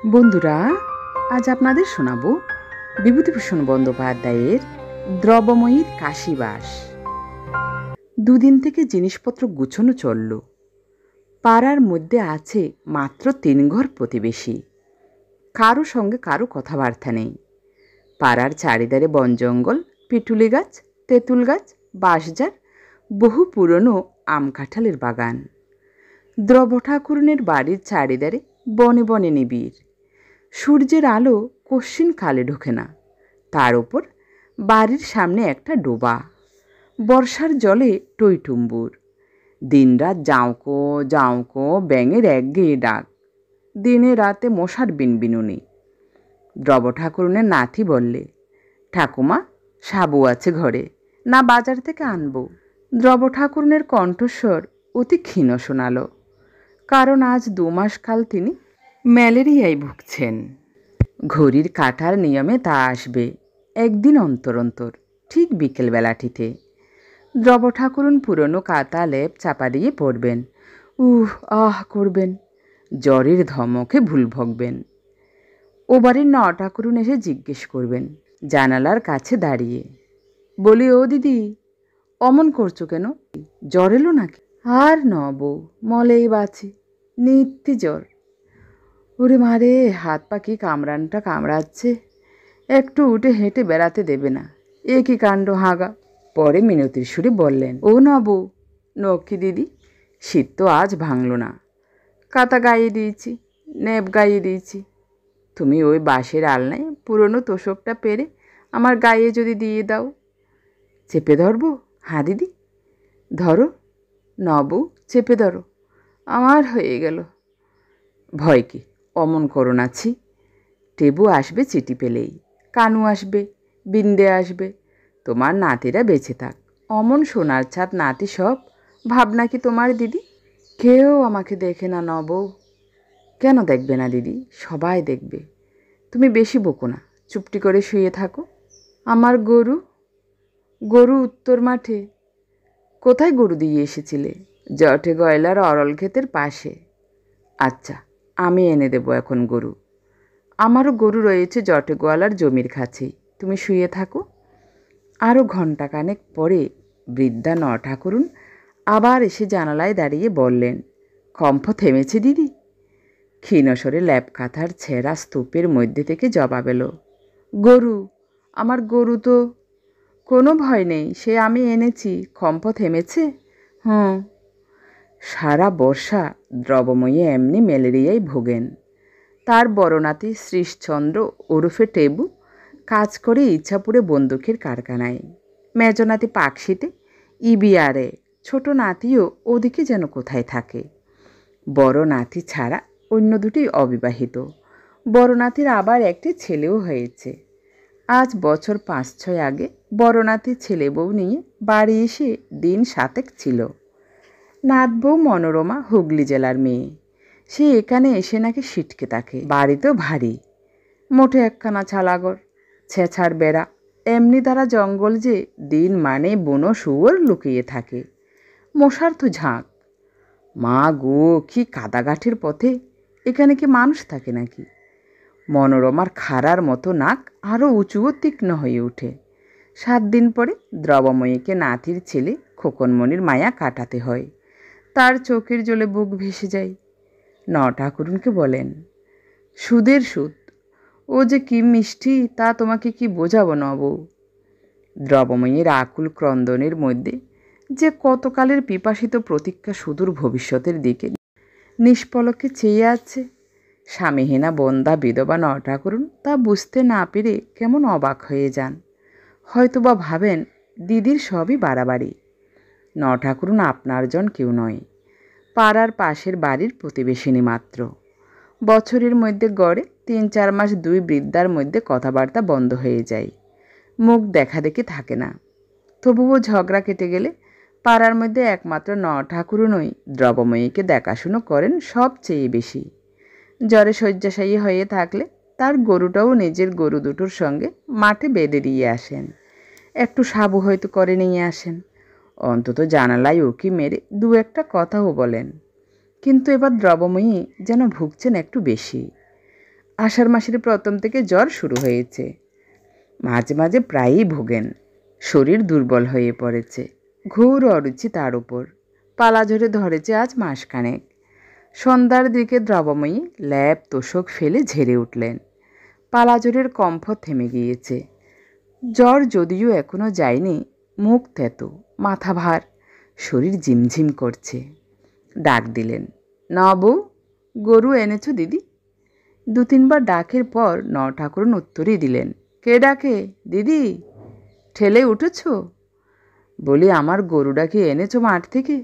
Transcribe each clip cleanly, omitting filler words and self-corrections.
বন্ধুরা, আজ আপনাদের শোনাব বিভূতিভূষণ বন্দ্যোপাধ্যায়ের দ্রবময়ীর কাশীবাস। দুদিন থেকে জিনিসপত্র গুছানো চলল। পাড়ার মধ্যে আছে মাত্র 3 ঘর প্রতিবেশী। কারো সঙ্গে কারো কথাবার্তা নেই। পাড়ার চারিধারে বন জঙ্গল, পিটুলি গাছ, তেঁতুল গাছ, বাঁশঝাড়, বহু পুরনো আম কাঁঠালের বাগান। দ্রব ঠাকুরনের বাড়ির চারিধারে বনে বনে নিবিড়। সূর্যের আলো কশ্চিন কালে ঢোকে না। তার ওপর বাড়ির সামনে একটা ডোবা। বর্ষার জলে টইটুম্বুর। দিনরাত জাউকো জাউকো ব্যাঙের একঘেয়ে ডাক। দিনে রাতে মশার বিনবিনুনি। দ্রব ঠাকুরনের নাতি বললে, ঠাকুমা, সাবু আছে ঘরে, না বাজার থেকে আনবো? দ্রব ঠাকুরনের কণ্ঠস্বর অতি ক্ষীণ শোনাল, কারণ আজ 2 মাস কাল তিনি ম্যালেরিয়ায় ভুগছেন। ঘড়ির কাঁটার নিয়মে তা আসবে একদিন অন্তর অন্তর, ঠিক বিকেলবেলাটিতে। দ্রব ঠাকুরন পুরনো কাতা লেপ চাপা দিয়ে পড়বেন, আহ করবেন, জ্বরের ধমকে ভুল ভগবেন। ও বাড়ির ঠাকুরন এসে জিজ্ঞেস করবেন জানালার কাছে দাঁড়িয়ে, বলি, ও দিদি, অমন করছো কেন? জ্বর এলো নাকি? আর বউ, মলেই বাঁচি, নিত্য জ্বর। ওরে মারে, হাত পা কি কামড়ানটা কামড়াচ্ছে, একটু উঠে হেঁটে বেড়াতে দেবে না? এ কি কাণ্ড হাগা! পরে মিনতির সুরে বললেন, ও বউ, নক্ষী দিদি, শীত তো আজ ভাঙল না। কাতা গাইয়ে দিয়েছি, নেপ গাইয়ে দিয়েছি। তুমি ওই বাঁশের আলনায় পুরনো তোষকটা পেরে আমার গায়ে যদি দিয়ে দাও। চেপে ধরবো? হ্যাঁ দিদি, ধরো। বউ, চেপে ধরো, আমার হয়ে গেল। ভয় কি, অমন করো না। ছি, টেবু আসবে চিঠি পেলেই, কানু আসবে, বিন্দে আসবে, তোমার নাতিরা বেঁচে থাক। অমন সোনার ছাদ নাতি সব, ভাবনা কি তোমার দিদি? কেউ আমাকে দেখে না বউ। কেন দেখবে না দিদি? সবাই দেখবে। তুমি বেশি বকো না, চুপটি করে শুয়ে থাকো। আমার গরু গরু উত্তর মাঠে। কোথায় গরু দিয়ে এসেছিলে? জটে গয়লার অরল ক্ষেতের পাশে। আচ্ছা, আমি এনে দেবো এখন গরু। আমারও গরু রয়েছে জটে গোয়ালার জমির কাছেই। তুমি শুয়ে থাকো। আরও ঘণ্টাখানেক পরে বৃদ্ধা ঠাকুরন আবার এসে জানালায় দাঁড়িয়ে বললেন, কম্প থেমেছে দিদি? ক্ষীণস্বরে ল্যাপ কাঁথার ছেঁড়া স্তূপের মধ্যে থেকে জবাব এলো, গরু, আমার গরু তো। কোনো ভয় নেই, সে আমি এনেছি। কম্প থেমেছে? হুঁ। সারা বর্ষা দ্রবময়ী এমনি ম্যালেরিয়ায় ভোগেন। তার বড় নাতি শ্রীশচন্দ্র ওরফে টেবু কাজ করে ইচ্ছাপুরে বন্দুকের কারখানায়। মেজ নাতি পাকশিতে ইবিআরে। ছোট নাতিও ওদিকে যেন কোথায় থাকে। বড় নাতি ছাড়া অন্য দুটি অবিবাহিত। বড় নাতির আবার একটি ছেলেও হয়েছে। আজ বছর 5-6 আগে বড় নাতির ছেলে বউ নিয়ে বাড়ি এসে দিন 7 ছিল। নাত বউ মনোরমা হুগলি জেলার মেয়ে। সে এখানে এসে নাকি সিটকে থাকে। বাড়িতেও ভারী, মোটে একখানা ছালাঘর, ছেঁচার বেড়া, এমনি তারা জঙ্গল যে দিন মানে বুনো শুয়োর লুকিয়ে থাকে। মশার তো ঝাঁক। মা গো, কি কাদাগাঠির পথে! এখানে কি মানুষ থাকে নাকি? মনোরমার খাড়ার মতো নাক আরও উঁচু ও তীক্ষ্ণ হয়ে ওঠে। 7 দিন পরে দ্রবময়ীকে নাতির ছেলে খোকনমণির মায়া কাটাতে হয়। তার চোখের জলে বুক ভেসে যায়। ঠাকুরনকে বলেন, সুদের সুদ, ও যে কি মিষ্টি তা তোমাকে কি বোঝাবো বউ। দ্রবময়ীর আকুল ক্রন্দনের মধ্যে যে কতকালের পিপাসিত প্রতীক্ষা সুদূর ভবিষ্যতের দিকে নিষ্পলকে চেয়ে আছে। স্বামীহীনা বন্দা বিধবা ঠাকুরন তা বুঝতে না পেরে কেমন অবাক হয়ে যান। হয়তোবা ভাবেন দিদির সবই বাড়াবাড়ি। ঠাকুরন আপনার জন কেউ নয়, পাড়ার পাশের বাড়ির প্রতিবেশিনী মাত্র। বছরের মধ্যে গড়ে 3-4 মাস দুই বৃদ্ধার মধ্যে কথাবার্তা বন্ধ হয়ে যায়, মুখ দেখা দেখি থাকে না। তবুও ঝগড়া কেটে গেলে পাড়ার মধ্যে একমাত্র ঠাকুরনই দ্রবময়ীকে দেখাশুনো করেন সবচেয়ে বেশি। জ্বরে শয্যাশায়ী হয়ে থাকলে তার গরুটাও নিজের গরু দুটোর সঙ্গে মাঠে বেঁধে দিয়ে আসেন। একটু সাবু হয়তো করে নিয়ে আসেন। অন্তত জানালায় উকি মেরে 2-একটা কথাও বলেন। কিন্তু এবার দ্রবময়ী যেন ভুগছেন একটু বেশি। আষাঢ় মাসের প্রথম থেকে জ্বর শুরু হয়েছে। মাঝে মাঝে প্রায়ই ভোগেন। শরীর দুর্বল হয়ে পড়েছে। ঘোর অরুচি তার উপর। পালা ঝরে ধরেছে আজ মাসখানেক। সন্ধ্যার দিকে দ্রবময়ী ল্যাপ তোষক ফেলে ঝেড়ে উঠলেন। পালাজোরের কম্প থেমে গিয়েছে। জ্বর যদিও এখনো যায়নি, মুখ তেতো, মাথা ভার, শরীর ঝিমঝিম করছে। ডাক দিলেন, না বউ, গরু এনেছো দিদি? দু তিনবার ডাকের পর ঠাকুরন উত্তরই দিলেন, কে ডাকে দিদি? ঠেলে উঠেছ? বলি, আমার গরুটা কি এনেছো মাঠ থেকে?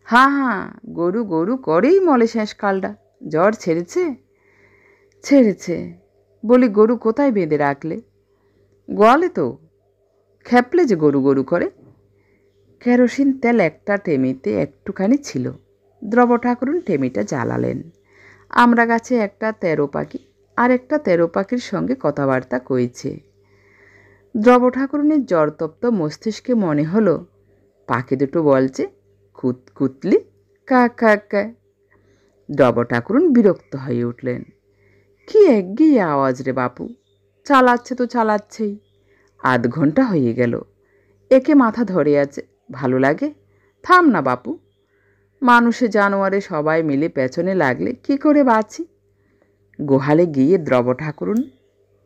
হ্যাঁ হ্যাঁ, গরু গরু করেই মলে শেষ কালটা। জ্বর ছেড়েছে? ছেড়েছে। বলি, গরু কোথায় বেঁধে রাখলে? গোয়ালে তো। খেপলে যে গরু গরু করে। কেরোসিন তেল একটা টেমিতে একটুখানি ছিল। দ্রব ঠাকুরুন টেমিটা জ্বালালেন। আমরা গাছে একটা 13 পাখি আর একটা 13 পাখির সঙ্গে কথাবার্তা কইছে। দ্রব ঠাকুরুনের জ্বরতপ্ত মস্তিষ্কে মনে হলো পাখি দুটো বলছে, কুতলি কা কা কা। দ্রব ঠাকুরুন বিরক্ত হয়ে উঠলেন। কি একঘেয়ে আওয়াজ রে বাপু, চালাচ্ছে তো চালাচ্ছেই। আধ ঘন্টা হয়ে গেল, একে মাথা ধরে আছে, ভালো লাগে? থাম না বাপু। মানুষে জানোয়ারে সবাই মিলে পেছনে লাগলে কি করে বাঁচি? গোহালে গিয়ে দ্রব ঠাকুরুন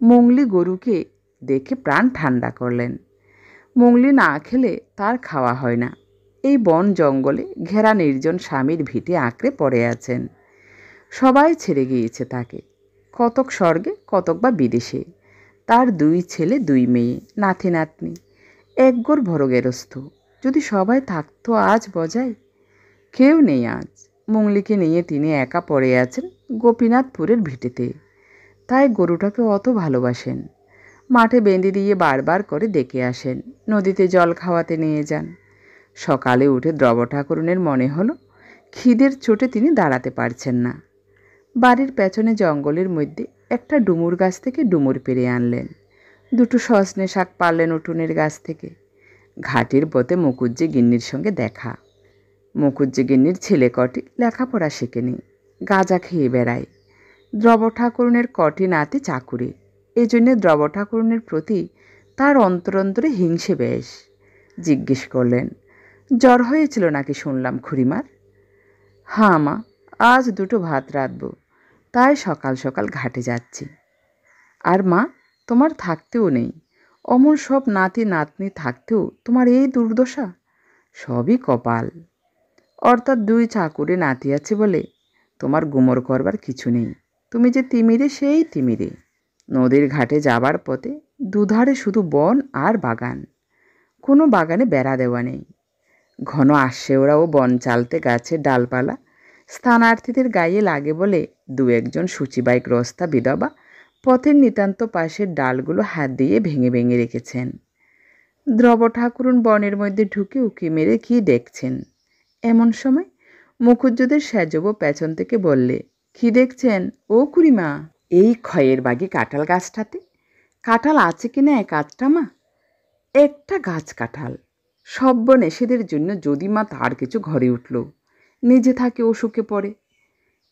মুংলি গরুকে দেখে প্রাণ ঠান্ডা করলেন। মুংলি না খেলে তার খাওয়া হয় না। এই বন জঙ্গলে ঘেরা নির্জন স্বামীর ভিটে আঁকড়ে পড়ে আছেন। সবাই ছেড়ে গিয়েছে তাকে, কতক স্বর্গে, কতক বা বিদেশে। তার 2 ছেলে 2 মেয়ে, নাতি নাতনি, একগোর বড় গেরস্থ। যদি সবাই থাকতো আজ বজায়। কেউ নেই আজ। মুংলিকে নিয়ে তিনি একা পড়ে আছেন গোপীনাথপুরের ভিটেতে। তাই গরুটাকে অত ভালোবাসেন। মাঠে বেঁধে দিয়ে বারবার করে ডেকে আসেন, নদীতে জল খাওয়াতে নিয়ে যান। সকালে উঠে দ্রব ঠাকুরনের মনে হলো খিদের চোটে তিনি দাঁড়াতে পারছেন না। বাড়ির পেছনে জঙ্গলের মধ্যে একটা ডুমুর গাছ থেকে ডুমুর পেরে আনলেন। 2 সজনে শাক পারলেন উঠোনের গাছ থেকে। ঘাটের পথে মুকুজ্জি গিন্নির সঙ্গে দেখা। মুকুজ্জি গিন্নির ছেলে কটি লেখাপড়া শেখেনি, গাঁজা খেয়ে বেড়ায়। দ্রব ঠাকুরনের কটি নাতি চাকুরে। এই জন্যে দ্রব ঠাকুরনের প্রতি তার অন্তরে হিংসে বেশ। জিজ্ঞেস করলেন, জ্বর হয়েছিল নাকি শুনলাম খুড়িমার? হ্যাঁ মা, আজ 2 ভাত রাঁধব, তাই সকাল সকাল ঘাটে যাচ্ছি। আর মা, তোমার থাকতেও নেই। অমন সব নাতি নাতনি থাকতেও তোমার এই দুর্দশা। সবই কপাল। অর্থাৎ 2 চাকুরে নাতি আছে বলে তোমার গুমর করবার কিছু নেই। তুমি যে তিমিরে, সেই তিমিরে। নদীর ঘাটে যাবার পথে দুধারে শুধু বন আর বাগান। কোনো বাগানে বেড়া দেওয়া নেই। ঘন আসছে ওরাও বন চালতে গাছের ডালপালা স্থানার্থীদের গায়ে লাগে বলে 2-1 সূচিবাই গ্রস্তা বিধবা পথের নিতান্ত পাশের ডালগুলো হাত দিয়ে ভেঙে ভেঙে রেখেছেন। দ্রব ঠাকুরুন বনের মধ্যে ঢুকে উকি মেরে কি দেখছেন। এমন সময় মুখুজ্জদের সেজব পেছন থেকে বললে, কি দেখছেন ও খুড়িমা? এই ক্ষয়ের বাগি কাঁঠাল গাছটাতে কাঁঠাল আছে কিনা এক আধটা মা? একটা গাছ কাঁঠাল। সব্যনেশেদের জন্য যদি মা তার কিছু ঘরে উঠল, নিজে থাকে অসুখে পড়ে।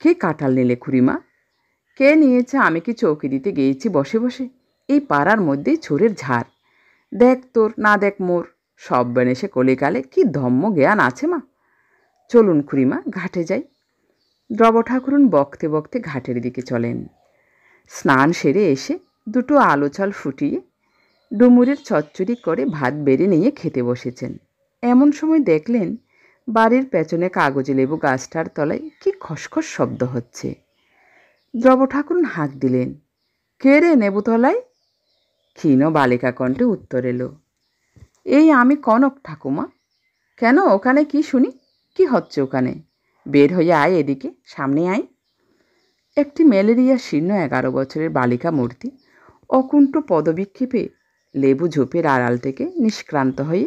কে কাঁঠাল নিলে খুড়িমা? কে নিয়েছে? আমি কি চৌকি দিতে গিয়েছি বসে বসে? এই পাড়ার মধ্যেই চোরের ঝাড়। দেখ তোর, না দেখ মোর। সব্যনেশে কলিকালে কি ধম্ম জ্ঞান আছে মা। চলুন খুড়িমা, ঘাটে যাই। দ্রব ঠাকুরুন বকতে বকতে ঘাটের দিকে চলেন। স্নান সেরে এসে 2 আলু চাল ফুটিয়ে ডুমুরের চচ্চড়ি করে ভাত বেড়ে নিয়ে খেতে বসেছেন। এমন সময় দেখলেন বাড়ির পেছনে কাগজে লেবু গাছটার তলায় কি খসখস শব্দ হচ্ছে। দ্রব ঠাকুরুন হাঁক দিলেন, কে রে নেবুতলায়? ক্ষীণ বালিকা কণ্ঠে উত্তর এলো, এই আমি কনক ঠাকুমা। কেন, ওখানে কি শুনি? কি হচ্ছে ওখানে? বের হয়ে আয় এদিকে, সামনে আয়। একটি ম্যালেরিয়া শীর্ণ 11 বছরের বালিকা মূর্তি অকুণ্ঠ পদবিক্ষেপে লেবু ঝোপের আড়াল থেকে নিষ্ক্রান্ত হয়ে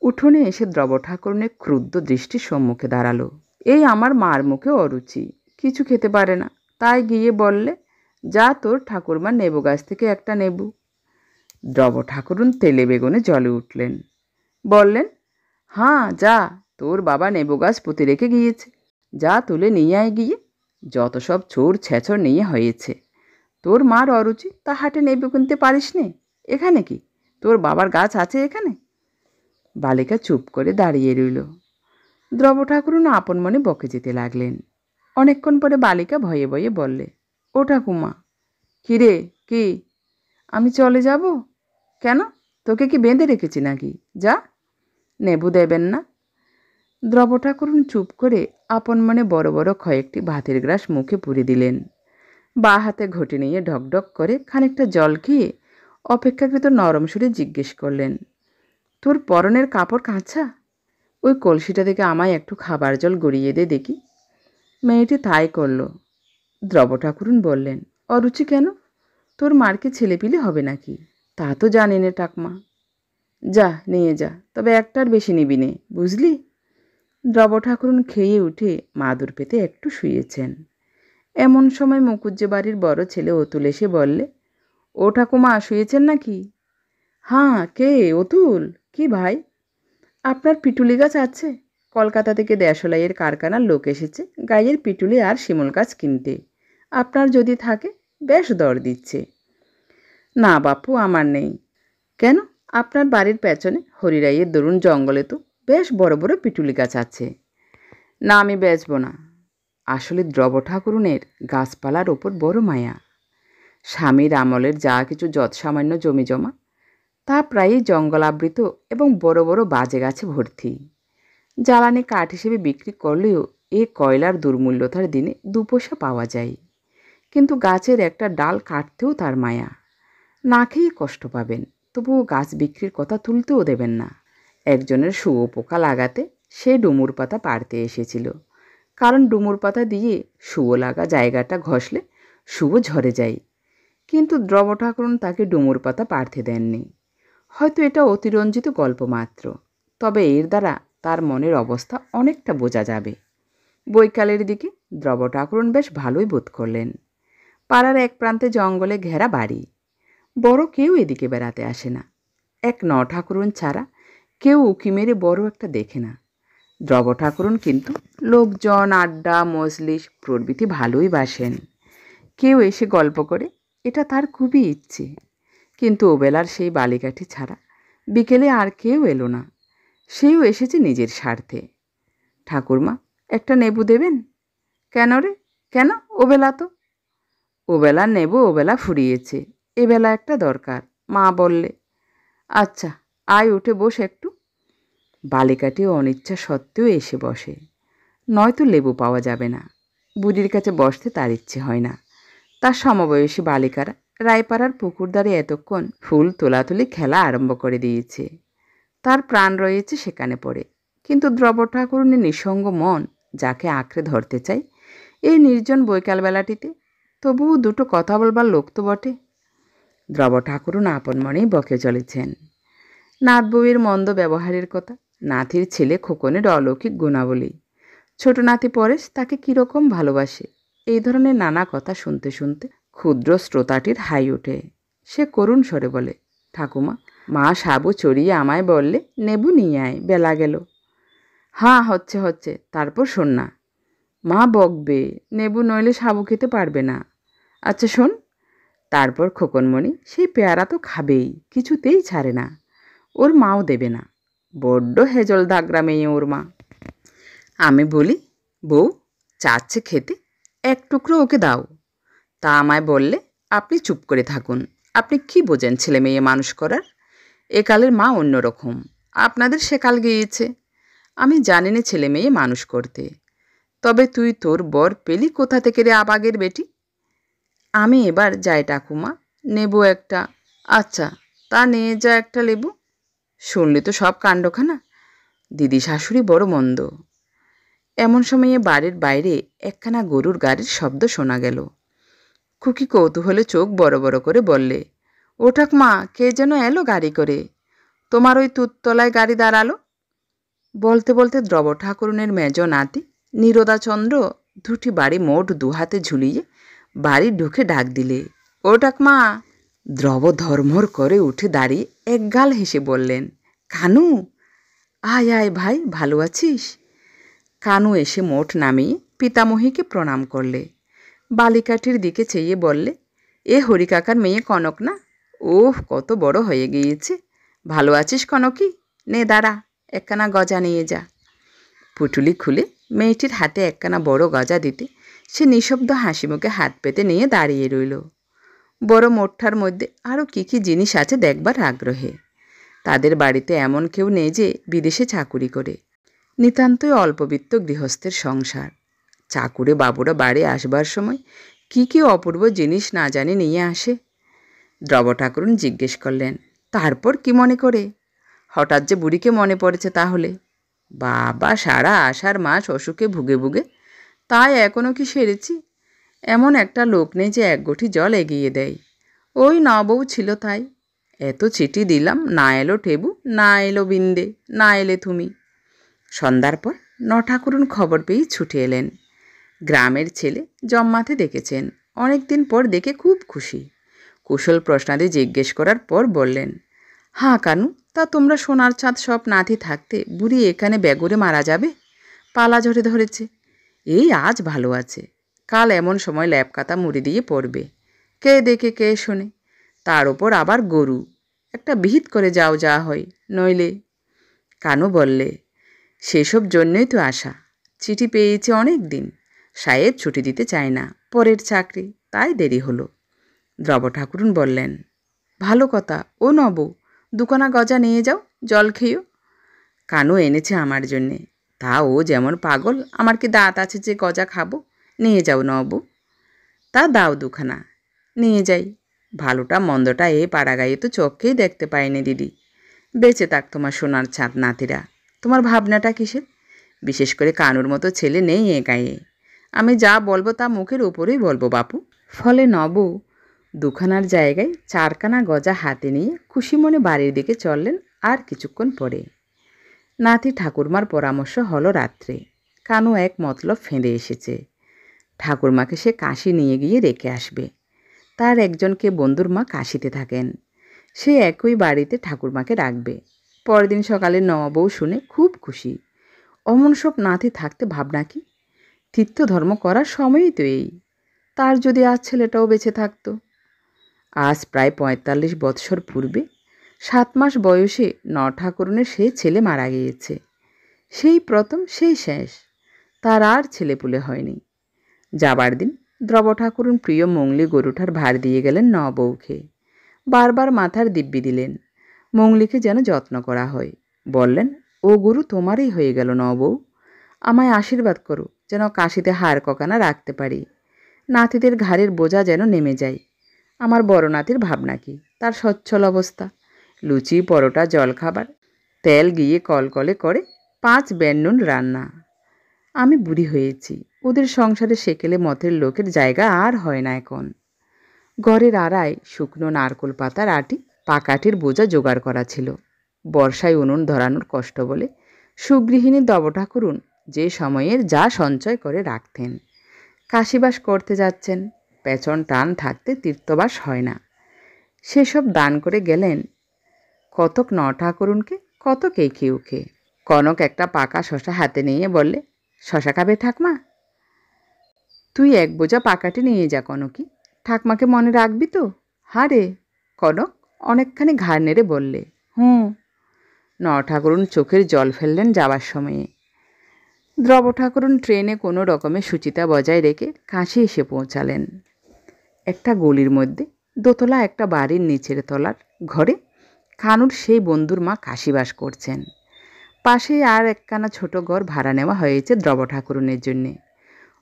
উঠোনে এসে দ্রব ঠাকুরনের ক্রুদ্ধ দৃষ্টির সম্মুখে দাঁড়ালো। এই আমার মার মুখে অরুচি, কিছু খেতে পারে না, তাই গিয়ে বললে, যা তোর ঠাকুরমার নেবু গাছ থেকে একটা নেবু। দ্রব ঠাকুরুন তেলে বেগুনে জ্বলে উঠলেন। বললেন, হ্যাঁ যা, তোর বাবা নেবু গাছ পুঁতে রেখে গিয়েছে, যা তুলে নিয়ে আয় গিয়ে। যত সব চোর ছেঁচড় নিয়ে হয়েছে, তোর মার অরুচি তা হাটে নেবে কিনতে পারিস নে? এখানে কি তোর বাবার গাছ আছে এখানে? বালিকা চুপ করে দাঁড়িয়ে রইল। দ্রব ঠাকুরুন আপন মনে বকে যেতে লাগলেন। অনেকক্ষণ পরে বালিকা ভয়ে ভয়ে বললে, ও ঠাকুমা। কী রে, কি? আমি চলে যাব? কেন, তোকে কি বেঁধে রেখেছি নাকি? যা। নেবু দেবেন না? দ্রব ঠাকুরুন চুপ করে আপন মনে বড় বড় কয়েকটি ভাতের গ্রাস মুখে পুরে দিলেন। বা হাতে ঘটি নিয়ে ঢকঢক করে খানিকটা জল খেয়ে অপেক্ষাকৃত নরম সুরে জিজ্ঞেস করলেন, তোর পরনের কাপড় কাঁচা? ওই কলসিটা থেকে আমায় একটু খাবার জল গড়িয়ে দে দেখি। মেয়েটি তাই করল। দ্রব ঠাকুরুন বললেন, অরুচি কেন? তোর মার কি ছেলেপিলে হবে নাকি? তা তো জানি নে ঠাকমা। যা নিয়ে যা, তবে একটার বেশি নিবি নে, বুঝলি? দ্রব ঠাকুরুন খেয়ে উঠে মাদুর পেতে একটু শুয়েছেন। এমন সময় মুকুজ্জে বাড়ির বড় ছেলে অতুল এসে বললে, ও ঠাকুমা শুয়েছেন নাকি? হ্যাঁ, কে? অতুল? কি ভাই? আপনার পিটুলি গাছ আছে? কলকাতা থেকে দেশলাইয়ের কারখানার লোক এসেছে গায়ের পিটুলি আর শিমুল গাছ কিনতে। আপনার যদি থাকে, বেশ দর দিচ্ছে। না বাপু, আমার নেই। কেন? আপনার বাড়ির পেছনে হরিরাইয়ের দরুন জঙ্গলে তো বেশ বড় বড় পিটুলি গাছ আছে। না, আমি বেচব না। আসলে দ্রব ঠাকুরুনের গাছপালার ওপর বড় মায়া। স্বামীর আমলের যা কিছু যৎসামান্য জমি জমা, তা প্রায়ই জঙ্গলাবৃত এবং বড় বড় বাজে গাছে ভর্তি। জ্বালানি কাঠ হিসেবে বিক্রি করলেও এ কয়লার দুর্মূল্যতার দিনে 2 পয়সা পাওয়া যায়। কিন্তু গাছের একটা ডাল কাটতেও তার মায়া। না খেয়ে কষ্ট পাবেন, তবুও গাছ বিক্রির কথা তুলতেও দেবেন না। একজনের শুঁয়োপোকা লাগাতে সে ডুমুর পাতা পাড়তে এসেছিল, কারণ ডুমুর পাতা দিয়ে শুঁয়ো লাগা জায়গাটা ঘষলে শুঁয়ো ঝরে যায়। কিন্তু দ্রব ঠাকুরুন তাকে ডুমুর পাতা পাড়তে দেননি। হয়তো এটা অতিরঞ্জিত গল্প মাত্র, তবে এর দ্বারা তার মনের অবস্থা অনেকটা বোঝা যাবে। বৈকালের দিকে দ্রব ঠাকুরুন বেশ ভালোই বোধ করলেন। পাড়ার এক প্রান্তে জঙ্গলে ঘেরা বাড়ি। বড় কেউ এদিকে বেড়াতে আসে না। এক ঠাকুরুন ছাড়া কেউ উঁকি মেরে বড় একটা দেখে না। দ্রব ঠাকুরুন কিন্তু লোকজন, আড্ডা, মজলিস প্রভৃতি ভালোই বাসেন। কেউ এসে গল্প করে, এটা তার খুবই ইচ্ছে। কিন্তু ওবেলার সেই বালিকাটি ছাড়া বিকেলে আর কেউ এলো না। সেও এসেছে নিজের স্বার্থে। ঠাকুরমা, একটা নেবু দেবেন? কেন রে, কেন? ওবেলা তো। ওবেলা নেবু ওবেলা ফুরিয়েছে, এবেলা একটা দরকার, মা বললে। আচ্ছা, আয় উঠে বস একটু। বালিকাটি অনিচ্ছা সত্ত্বেও এসে বসে। নয়তো লেবু পাওয়া যাবে না। বুড়ির কাছে বসতে তার ইচ্ছে হয় না। তার সমবয়সী বালিকারা রায়পাড়ার পুকুরধারে এতক্ষণ ফুল তোলাতুলি খেলা আরম্ভ করে দিয়েছে। তার প্রাণ রয়েছে সেখানে পড়ে। কিন্তু দ্রব ঠাকুরুনের নিঃসঙ্গ মন যাকে আঁকড়ে ধরতে চায় এই নির্জন বৈকালবেলাটিতে, তবুও দুটো কথা বলবার লোক তো বটে। দ্রব ঠাকুরুন আপন মনেই বকে চলেছেন। নাত বউয়ের মন্দ ব্যবহারের কথা, নাতির ছেলে খোকনের অলৌকিক গুণাবলী, ছোট নাতি পরেশ তাকে কীরকম ভালোবাসে, এই ধরনের নানা কথা শুনতে শুনতে ক্ষুদ্র শ্রোতাটির হাই ওঠে। সে করুণ স্বরে বলে, ঠাকুমা, মা সাবু চড়িয়ে আমায় বললে নেবু নিয়ে আয়, বেলা গেল। হ্যাঁ, হচ্ছে হচ্ছে, তারপর শোন না। মা বকবে, নেবু নইলে সাবু খেতে পারবে না। আচ্ছা শোন। তারপর খোকনমণি সেই পেয়ারা তো খাবেই, কিছুতেই ছাড়ে না। ওর মাও দেবে না। বড্ড হেজল দাগরা মেয়ে ওর মা। আমি বলি, বউ চাচ্ছে খেতে, এক টুকরো ওকে দাও। তা আমায় বললে, আপনি চুপ করে থাকুন, আপনি কি বোঝেন ছেলে মেয়ে মানুষ করার? একালের মা অন্যরকম, আপনাদের সেকাল গিয়েছে। আমি জানি না ছেলে মেয়ে মানুষ করতে। তবে তুই তোর বর পেলি কোথা থেকে রে আবাগের বেটি? আমি এবার যাই ঠাকুমা, নেবো একটা। আচ্ছা, তা নিয়ে যা একটা লেবু। শুনলি তো সব কাণ্ডখানা। দিদি শাশুড়ি বড় মন্দ। এমন সময়ে বাড়ির বাইরে একখানা গরুর গাড়ির শব্দ শোনা গেল। খুকি কৌতূহলে চোখ বড় বড় করে বললে, ও ঠাকমা, কে যেন এলো গাড়ি করে? তোমার ওই তুততলায় গাড়ি দাঁড়ালো। বলতে বলতে দ্রব ঠাকুরুনের মেজ নাতি নীরদাচন্দ্র দুটি বাড়ি মোট 2 হাতে ঝুলিয়ে বাড়ি ঢুকে ডাক দিলে, ও ঠাকমা। দ্রব ধর্মর করে উঠে দাঁড়িয়ে একগাল হেসে বললেন, কানু, আয় আয় ভাই, ভালো আছিস? কানু এসে মোট নামিয়ে পিতামহীকে প্রণাম করলে। বালিকাটির দিকে চেয়ে বললে, এ হরি কাকার মেয়ে কনক না? ওহ, কত বড় হয়ে গিয়েছে। ভালো আছিস কনকি? নে দাঁড়া, একখানা গজা নিয়ে যা। পুটুলি খুলে মেয়েটির হাতে একখানা বড় গজা দিতে সে নিঃশব্দ হাসি মুখে হাত পেতে নিয়ে দাঁড়িয়ে রইল। বড় মোট্টার মধ্যে আরও কী কী জিনিস আছে দেখবার আগ্রহে। তাদের বাড়িতে এমন কেউ নেই যে বিদেশে চাকুরি করে। নিতান্তই অল্পবিত্ত গৃহস্থের সংসার। চাকুরে বাবুরা বাড়ি আসবার সময় কী কী অপূর্ব জিনিস না জানি নিয়ে আসে। দ্রব ঠাকুরুন জিজ্ঞেস করলেন, তারপর কি মনে করে? হঠাৎ যে বুড়িকে মনে পড়েছে তাহলে? বাবা, সারা আষাঢ় মাস অসুখে ভুগে ভুগে, তাই এখনও কি সেরেছি? এমন একটা লোক নেই যে এক গঠি জল এগিয়ে দেয়। ওই নবউ ছিল তাই। এত চিঠি দিলাম, না এলো টেবু, না এলো বিন্দে, না এলে তুমি। সন্ধ্যার পর ঠাকুরুন খবর পেয়েই ছুটে এলেন। গ্রামের ছেলে জম্মাতে দেখেছেন, অনেক দিন পর দেখে খুব খুশি। কুশল প্রশ্নাদি জিজ্ঞেস করার পর বললেন, হাঁ কানু, তা তোমরা সোনার চাঁদ সব নাতি থাকতে বুড়ি এখানে বেগুরে মারা যাবে? পালা ঝরে ধরেছে। এই আজ ভালো আছে, কাল এমন সময় ল্যাপকাতা মুড়ি দিয়ে পড়বে। কে দেখে কে শোনে। তার ওপর আবার গরু, একটা বিহিত করে যাও যা হয়, নইলে। কানু বললে, সেসব জন্যই তো আশা। চিঠি পেয়েছে অনেক দিন, সাহেব ছুটি দিতে চায় না, পরের চাকরি, তাই দেরি হলো। দ্রব ঠাকুরুন বললেন, ভালো কথা। ও নবু, দুখানা গজা নিয়ে যাও, জল খেয়েও। কানু এনেছে আমার জন্যে। তা ও যেমন পাগল, আমার কি দাঁত আছে যে গজা খাবো? নিয়ে যাও নবু। তা দাও দুখানা। নিয়ে যাই। ভালোটা মন্দটা এ পাড়াগাঁয়ে তো চোখকেই দেখতে পাইনি দিদি। বেঁচে থাক তোমার সোনার চাঁদ নাতিরা। তোমার ভাবনাটা কিসের? বিশেষ করে কানুর মতো ছেলে নেই এ গাঁয়ে। আমি যা বলবো তা মুখের উপরেই বলবো বাপু। ফলে নবু দুখানার জায়গায় চারখানা গজা হাতে নিয়ে খুশি মনে বাড়ির দিকে চললেন। আর কিছুক্ষণ পরে নাতি ঠাকুরমার পরামর্শ হলো রাত্রে কানু এক মতলব ফেঁদে এসেছে। ঠাকুরমাকে সে কাশি নিয়ে গিয়ে রেখে আসবে। তার একজনকে বন্ধুর মা কাশিতে থাকেন, সে একই বাড়িতে ঠাকুরমাকে রাখবে। পরদিন সকালে নবউ শুনে খুব খুশি। অমন সব নাতি থাকতে ভাবনা কি? তীর্থধর্ম করার সময়ই তো এই। তার যদি আজ ছেলেটাও বেঁচে থাকতো। আজ প্রায় ৪৫ বৎসর পূর্বে ৭ মাস বয়সে ঠাকুরনের সেই ছেলে মারা গিয়েছে। সেই প্রথম, সেই শেষ। তার আর ছেলেপুলে হয়নি। যাবার দিন দ্রব ঠাকুরুন প্রিয় মংলি গরুটার ভার দিয়ে গেলেন নবউকে। বারবার মাথার দিব্যি দিলেন মংলিকে যেন যত্ন করা হয়। বললেন, ও গরু তোমারই হয়ে গেল নবউ। আমায় আশীর্বাদ করো যেন কাশিতে হাড় ককানা রাখতে পারি। নাতিদের ঘাড়ের বোঝা যেন নেমে যায়। আমার বড় নাতির ভাবনা কি? তার সচ্ছল অবস্থা। লুচি, পরোটা, জলখাবার, তেল গিয়ে কলকলে করে 5 বেন্নুন রান্না। আমি বুড়ি হয়েছি, ওদের সংসারে সেকেলে মতের লোকের জায়গা আর হয় না এখন। ঘরের আড়ায় শুকনো নারকোল পাতার আটি, পাকাটির বোঝা জোগাড় করা ছিল। বর্ষায় উনুন ধরানোর কষ্ট বলে সুগৃহিণী দ্রব ঠাকুরুন যে সময়ের যা সঞ্চয় করে রাখতেন। কাশিবাস করতে যাচ্ছেন, পেছন টান থাকতে তীর্থবাস হয় না। সেসব দান করে গেলেন কতক ঠাকুরুনকে, কতক কেউকে। কনক একটা পাকা শশা হাতে নিয়ে বললে, শশা খাবে ঠাকমা? তুই এক বোঝা পাকাটি নিয়ে যা কনকি, ঠাকমাকে মনে রাখবি তো? হ্যাঁ রে। কনক অনেকখানি ঘাড় নেড়ে বললে, হুঁ। ঠাকুরুন চোখের জল ফেললেন যাবার সময়ে। দ্রব ঠাকুরুন ট্রেনে কোনো রকমে সুচিতা বজায় রেখে কাশি এসে পৌঁছালেন। একটা গলির মধ্যে দোতলা একটা বাড়ির নিচের তলার ঘরে কানুর সেই বন্ধুর মা কাশিবাস করছেন। পাশেই আর একখানা ছোট ঘর ভাড়া নেওয়া হয়েছে দ্রব ঠাকুরুনের জন্যে।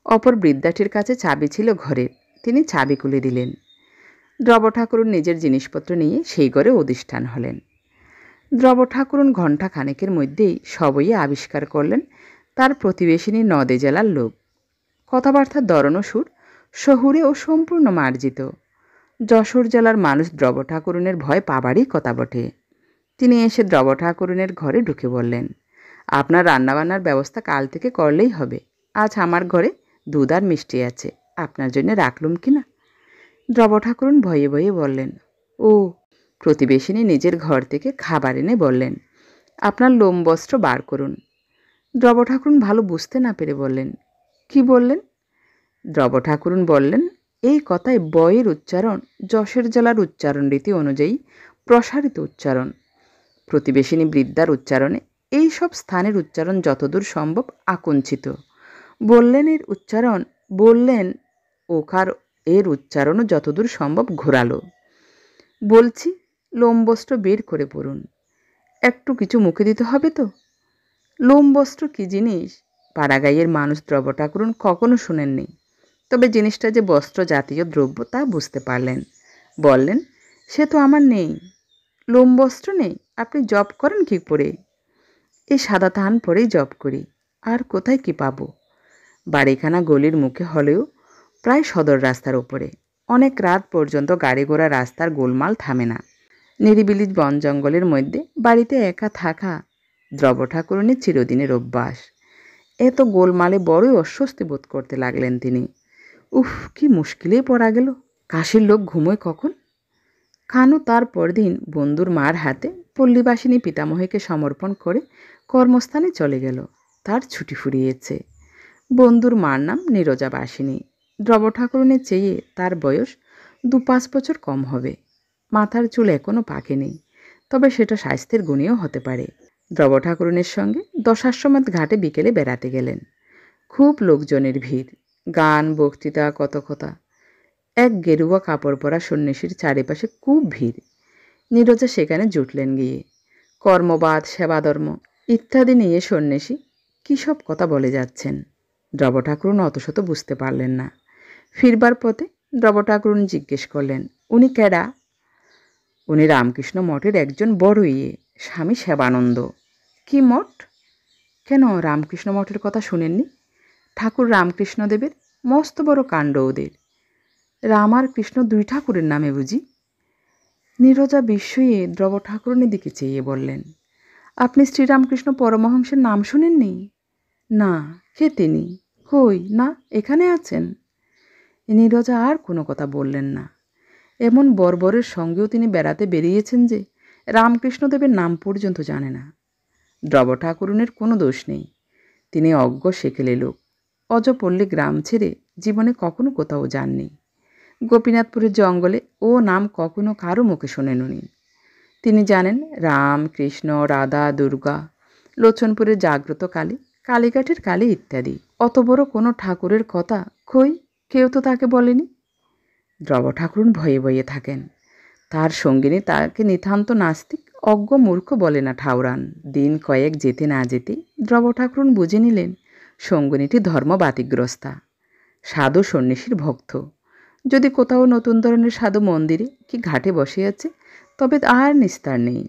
অপর বৃদ্ধাটির কাছে চাবি ছিল ঘরের, তিনি চাবি খুলে দিলেন। দ্রব ঠাকুরুন নিজের জিনিসপত্র নিয়ে সেই ঘরে অধিষ্ঠান হলেন। দ্রব ঠাকুরুন ঘণ্টা খানেকের মধ্যেই সবই আবিষ্কার করলেন তার প্রতিবেশিনী নদে জেলার লোক। কথাবার্তার ধরন ও সুর শহুরে ও সম্পূর্ণ মার্জিত। যশোর জেলার মানুষ দ্রব ঠাকুরুনের ভয় পাবারই কথা বটে। তিনি এসে দ্রব ঠাকুরুনের ঘরে ঢুকে বললেন, আপনার রান্নাবান্নার ব্যবস্থা কাল থেকে করলেই হবে। আজ আমার ঘরে দুধ আর মিষ্টি আছে, আপনার জন্য রাখলুম কি না? দ্রব ঠাকুরুন ভয়ে ভয়ে বললেন, ও। প্রতিবেশিনী নিজের ঘর থেকে খাবার এনে বললেন, আপনার লোম বস্ত্র বার করুন। দ্রব ঠাকুরুন ভালো বুঝতে না পেরে বললেন, কি বললেন? দ্রব ঠাকুরুন বললেন, এই কথায় বয়ের উচ্চারণ যশের জেলার উচ্চারণ রীতি অনুযায়ী প্রসারিত উচ্চারণ। প্রতিবেশিনী বৃদ্ধার উচ্চারণে এই সব স্থানের উচ্চারণ যতদূর সম্ভব আকুঞ্চিত। বললেন এর উচ্চারণ, বললেন ওকার এর উচ্চারণও যতদূর সম্ভব ঘোরালো। বলছি, লোমবস্ত্র বের করে পড়ুন। একটু কিছু মুখে দিতে হবে তো। লোমবস্ত্র কী জিনিস পাড়াগাঁয়ের মানুষ দ্রবঠাকুরুন কখনো শুনেননি, তবে জিনিসটা যে বস্ত্র জাতীয় দ্রব্য তা বুঝতে পারলেন। বললেন, সে তো আমার নেই, লোমবস্ত্র নেই, আপনি জব করেন কী করে? এই সাদা থান পরেই জব করি, আর কোথায় কি পাবো? বাড়িখানা গলির মুখে হলেও প্রায় সদর রাস্তার ওপরে। অনেক রাত পর্যন্ত গাড়ি ঘোড়া রাস্তার গোলমাল থামে না। নিরিবিলি বন জঙ্গলের মধ্যে বাড়িতে একা থাকা দ্রবঠাকুরুনের চিরদিনের অভ্যাস। এত গোলমালে বড়ই অস্বস্তি বোধ করতে লাগলেন তিনি। উফ, কি মুশকিলেই পড়া গেল। কাশির লোক ঘুমোয় কখন? কানু তার পরদিন বন্ধুর মার হাতে পল্লীবাসিনী পিতামহীকে সমর্পণ করে কর্মস্থানে চলে গেল। তার ছুটি ফুরিয়েছে। বন্ধুর মার নাম নীরজাবাসিনী। দ্রবঠাকুরুনের চেয়ে তার বয়স 2-5 বছর কম হবে। মাথার চুল এখনও পাকেনি, তবে সেটা স্বাস্থ্যের গুণেও হতে পারে। দ্রবঠাকুরুনের সঙ্গে দশাশ্বমেধ ঘাটে বিকেলে বেড়াতে গেলেন। খুব লোকজনের ভিড়, গান, বক্তৃতা, কথকতা। এক গেরুয়া কাপড় পরা সন্ন্যাসীর চারিপাশে খুব ভিড়। নীরজা সেখানে জুটলেন গিয়ে। কর্মবাদ, সেবাধর্ম ইত্যাদি নিয়ে সন্ন্যাসী কী সব কথা বলে যাচ্ছেন। দ্রবঠাকুরুন অতশত বুঝতে পারলেন না। ফিরবার পথে দ্রবঠাকুরুন জিজ্ঞেস করলেন, উনি কেডা? উনি রামকৃষ্ণ মঠের একজন বড় স্বামী সেবানন্দ। কি মঠ? কেন, রামকৃষ্ণ মঠের কথা শুনেননি? ঠাকুর রামকৃষ্ণদেবের মস্ত বড় কাণ্ড ওদের। রাম আর কৃষ্ণ 2 ঠাকুরের নামে বুঝি? নীরজা বিস্ময়ে দ্রবঠাকুরুনের দিকে চেয়ে বললেন, আপনি শ্রীরামকৃষ্ণ পরমহংসের নাম শুনেননি? না, কে তিনি? কই, না, এখানে আছেন? নীরজা আর কোনো কথা বললেন না। এমন বর্বরের সঙ্গেও তিনি বেড়াতে বেরিয়েছেন যে রামকৃষ্ণদেবের নাম পর্যন্ত জানে না। দ্রবঠাকুরুনের কোনো দোষ নেই, তিনি অজ্ঞ সেকেলে লোক। অজপল্লী গ্রাম ছেড়ে জীবনে কখনো কোথাও যাননি। গোপীনাথপুরের জঙ্গলে ও নাম কখনো কারো মুখে শোনেন উনি। তিনি জানেন রাম, কৃষ্ণ, রাধা, দুর্গা, লোচনপুরের জাগ্রত কালী, কালীঘাটের কালী ইত্যাদি। অত বড় কোনো ঠাকুরের কথা কই, কেউ তো তাকে বলেনি। দ্রবঠাকুরুন ভয়ে ভয়ে থাকেন। তার সঙ্গিনী তাকে নিতান্ত নাস্তিক, অজ্ঞ মূর্খ বলে না ঠাউরান। দিন কয়েক যেতে না যেতে দ্রবঠাকুরুন বুঝে নিলেন সঙ্গিনীটি ধর্ম বাতিগ্রস্তা, সাধু সন্ন্যাসীর ভক্ত। যদি কোথাও নতুন ধরনের সাধু মন্দিরে কি ঘাটে বসে আছে, তবে আর নিস্তার নেই।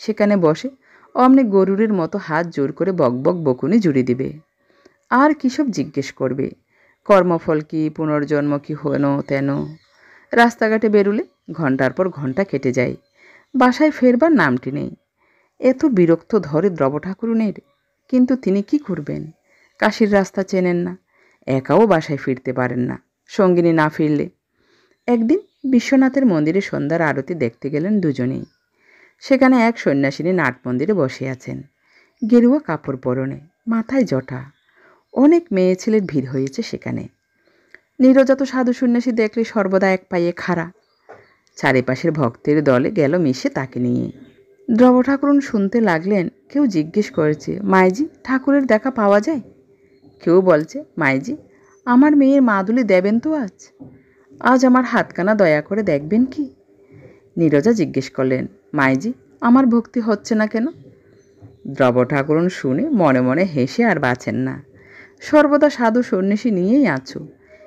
সেখানে বসে অমনি গরুরের মতো হাত জোর করে বকবক বকুনি জুড়ে দিবে। আর কী সব জিজ্ঞেস করবে, কর্মফল কি, পুনর্জন্ম কি হেন তেন। রাস্তাঘাটে বেরুলে ঘণ্টার পর ঘণ্টা কেটে যায়, বাসায় ফেরবার নামটি নেই। এত বিরক্ত ধরে দ্রবঠাকুরুনের, কিন্তু তিনি কি করবেন? কাশির রাস্তা চেনেন না, একাও বাসায় ফিরতে পারেন না, সঙ্গিনী না ফিরলে। একদিন বিশ্বনাথের মন্দিরে সন্ধ্যার আরতি দেখতে গেলেন দুজনেই। সেখানে এক সন্ন্যাসিনী নাট মন্দিরে বসে আছেন, গেরুয়া কাপড় পরনে, মাথায় জটা। অনেক মেয়ে ছেলের ভিড় হয়েছে সেখানে। নীরজা তো সাধু সন্ন্যাসী দেখলে সর্বদা এক পায়ে খাড়া। চারিপাশের ভক্তের দলে গেল মিশে তাকে নিয়ে। দ্রবঠাকুরুন শুনতে লাগলেন, কেউ জিজ্ঞেস করেছে, মাইজি, ঠাকুরের দেখা পাওয়া যায়? কেউ বলছে, মাইজি, আমার মেয়ের মাদুলি দেবেন তো আজ? আজ আমার হাতখানা দয়া করে দেখবেন কি? নীরজা জিজ্ঞেস করলেন, মাইজি, আমার ভক্তি হচ্ছে না কেন? দ্রবঠাকুরুন শুনে মনে মনে হেসে আর বাঁচেন না। সর্বদা সাধু সন্ন্যাসী নিয়েই আছো,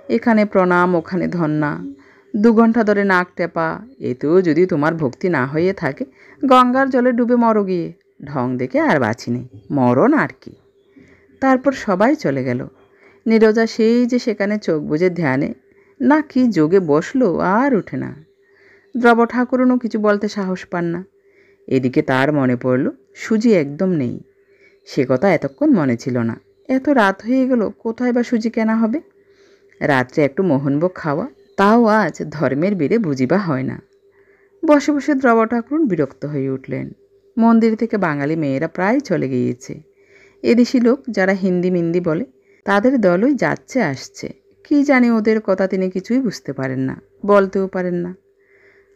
এখানে প্রণাম, ওখানে ধন্যা, 2 ঘণ্টা ধরে নাক টেপা, এতেও যদি তোমার ভক্তি না হয়ে থাকে, গঙ্গার জলে ডুবে মরো গিয়ে। ঢং দেখে আর বাঁচিনি, মরণ আর কি। তারপর সবাই চলে গেল। নীরজা সেই যে সেখানে চোখ বুজে ধ্যানে না কি যোগে বসলো, আর ওঠে না। দ্রবঠাকুরুনও কিছু বলতে সাহস পান না। এদিকে তার মনে পড়ল সুজি একদম নেই। সে কথা এতক্ষণ মনে ছিল না। এত রাত হয়ে গেল, কোথায় বা সুজি কেনা হবে? রাত্রে একটু মোহনভোগ খাওয়া, তাও আজ ধর্মের বীরে বুঝিবা হয় না। বসে বসে দ্রবঠাকুরুন বিরক্ত হয়ে উঠলেন। মন্দির থেকে বাঙালি মেয়েরা প্রায় চলে গিয়েছে। এদেশি লোক যারা হিন্দি মিন্দি বলে, তাদের দলই যাচ্ছে আসছে। কি জানি ওদের কথা তিনি কিছুই বুঝতে পারেন না, বলতেও পারেন না।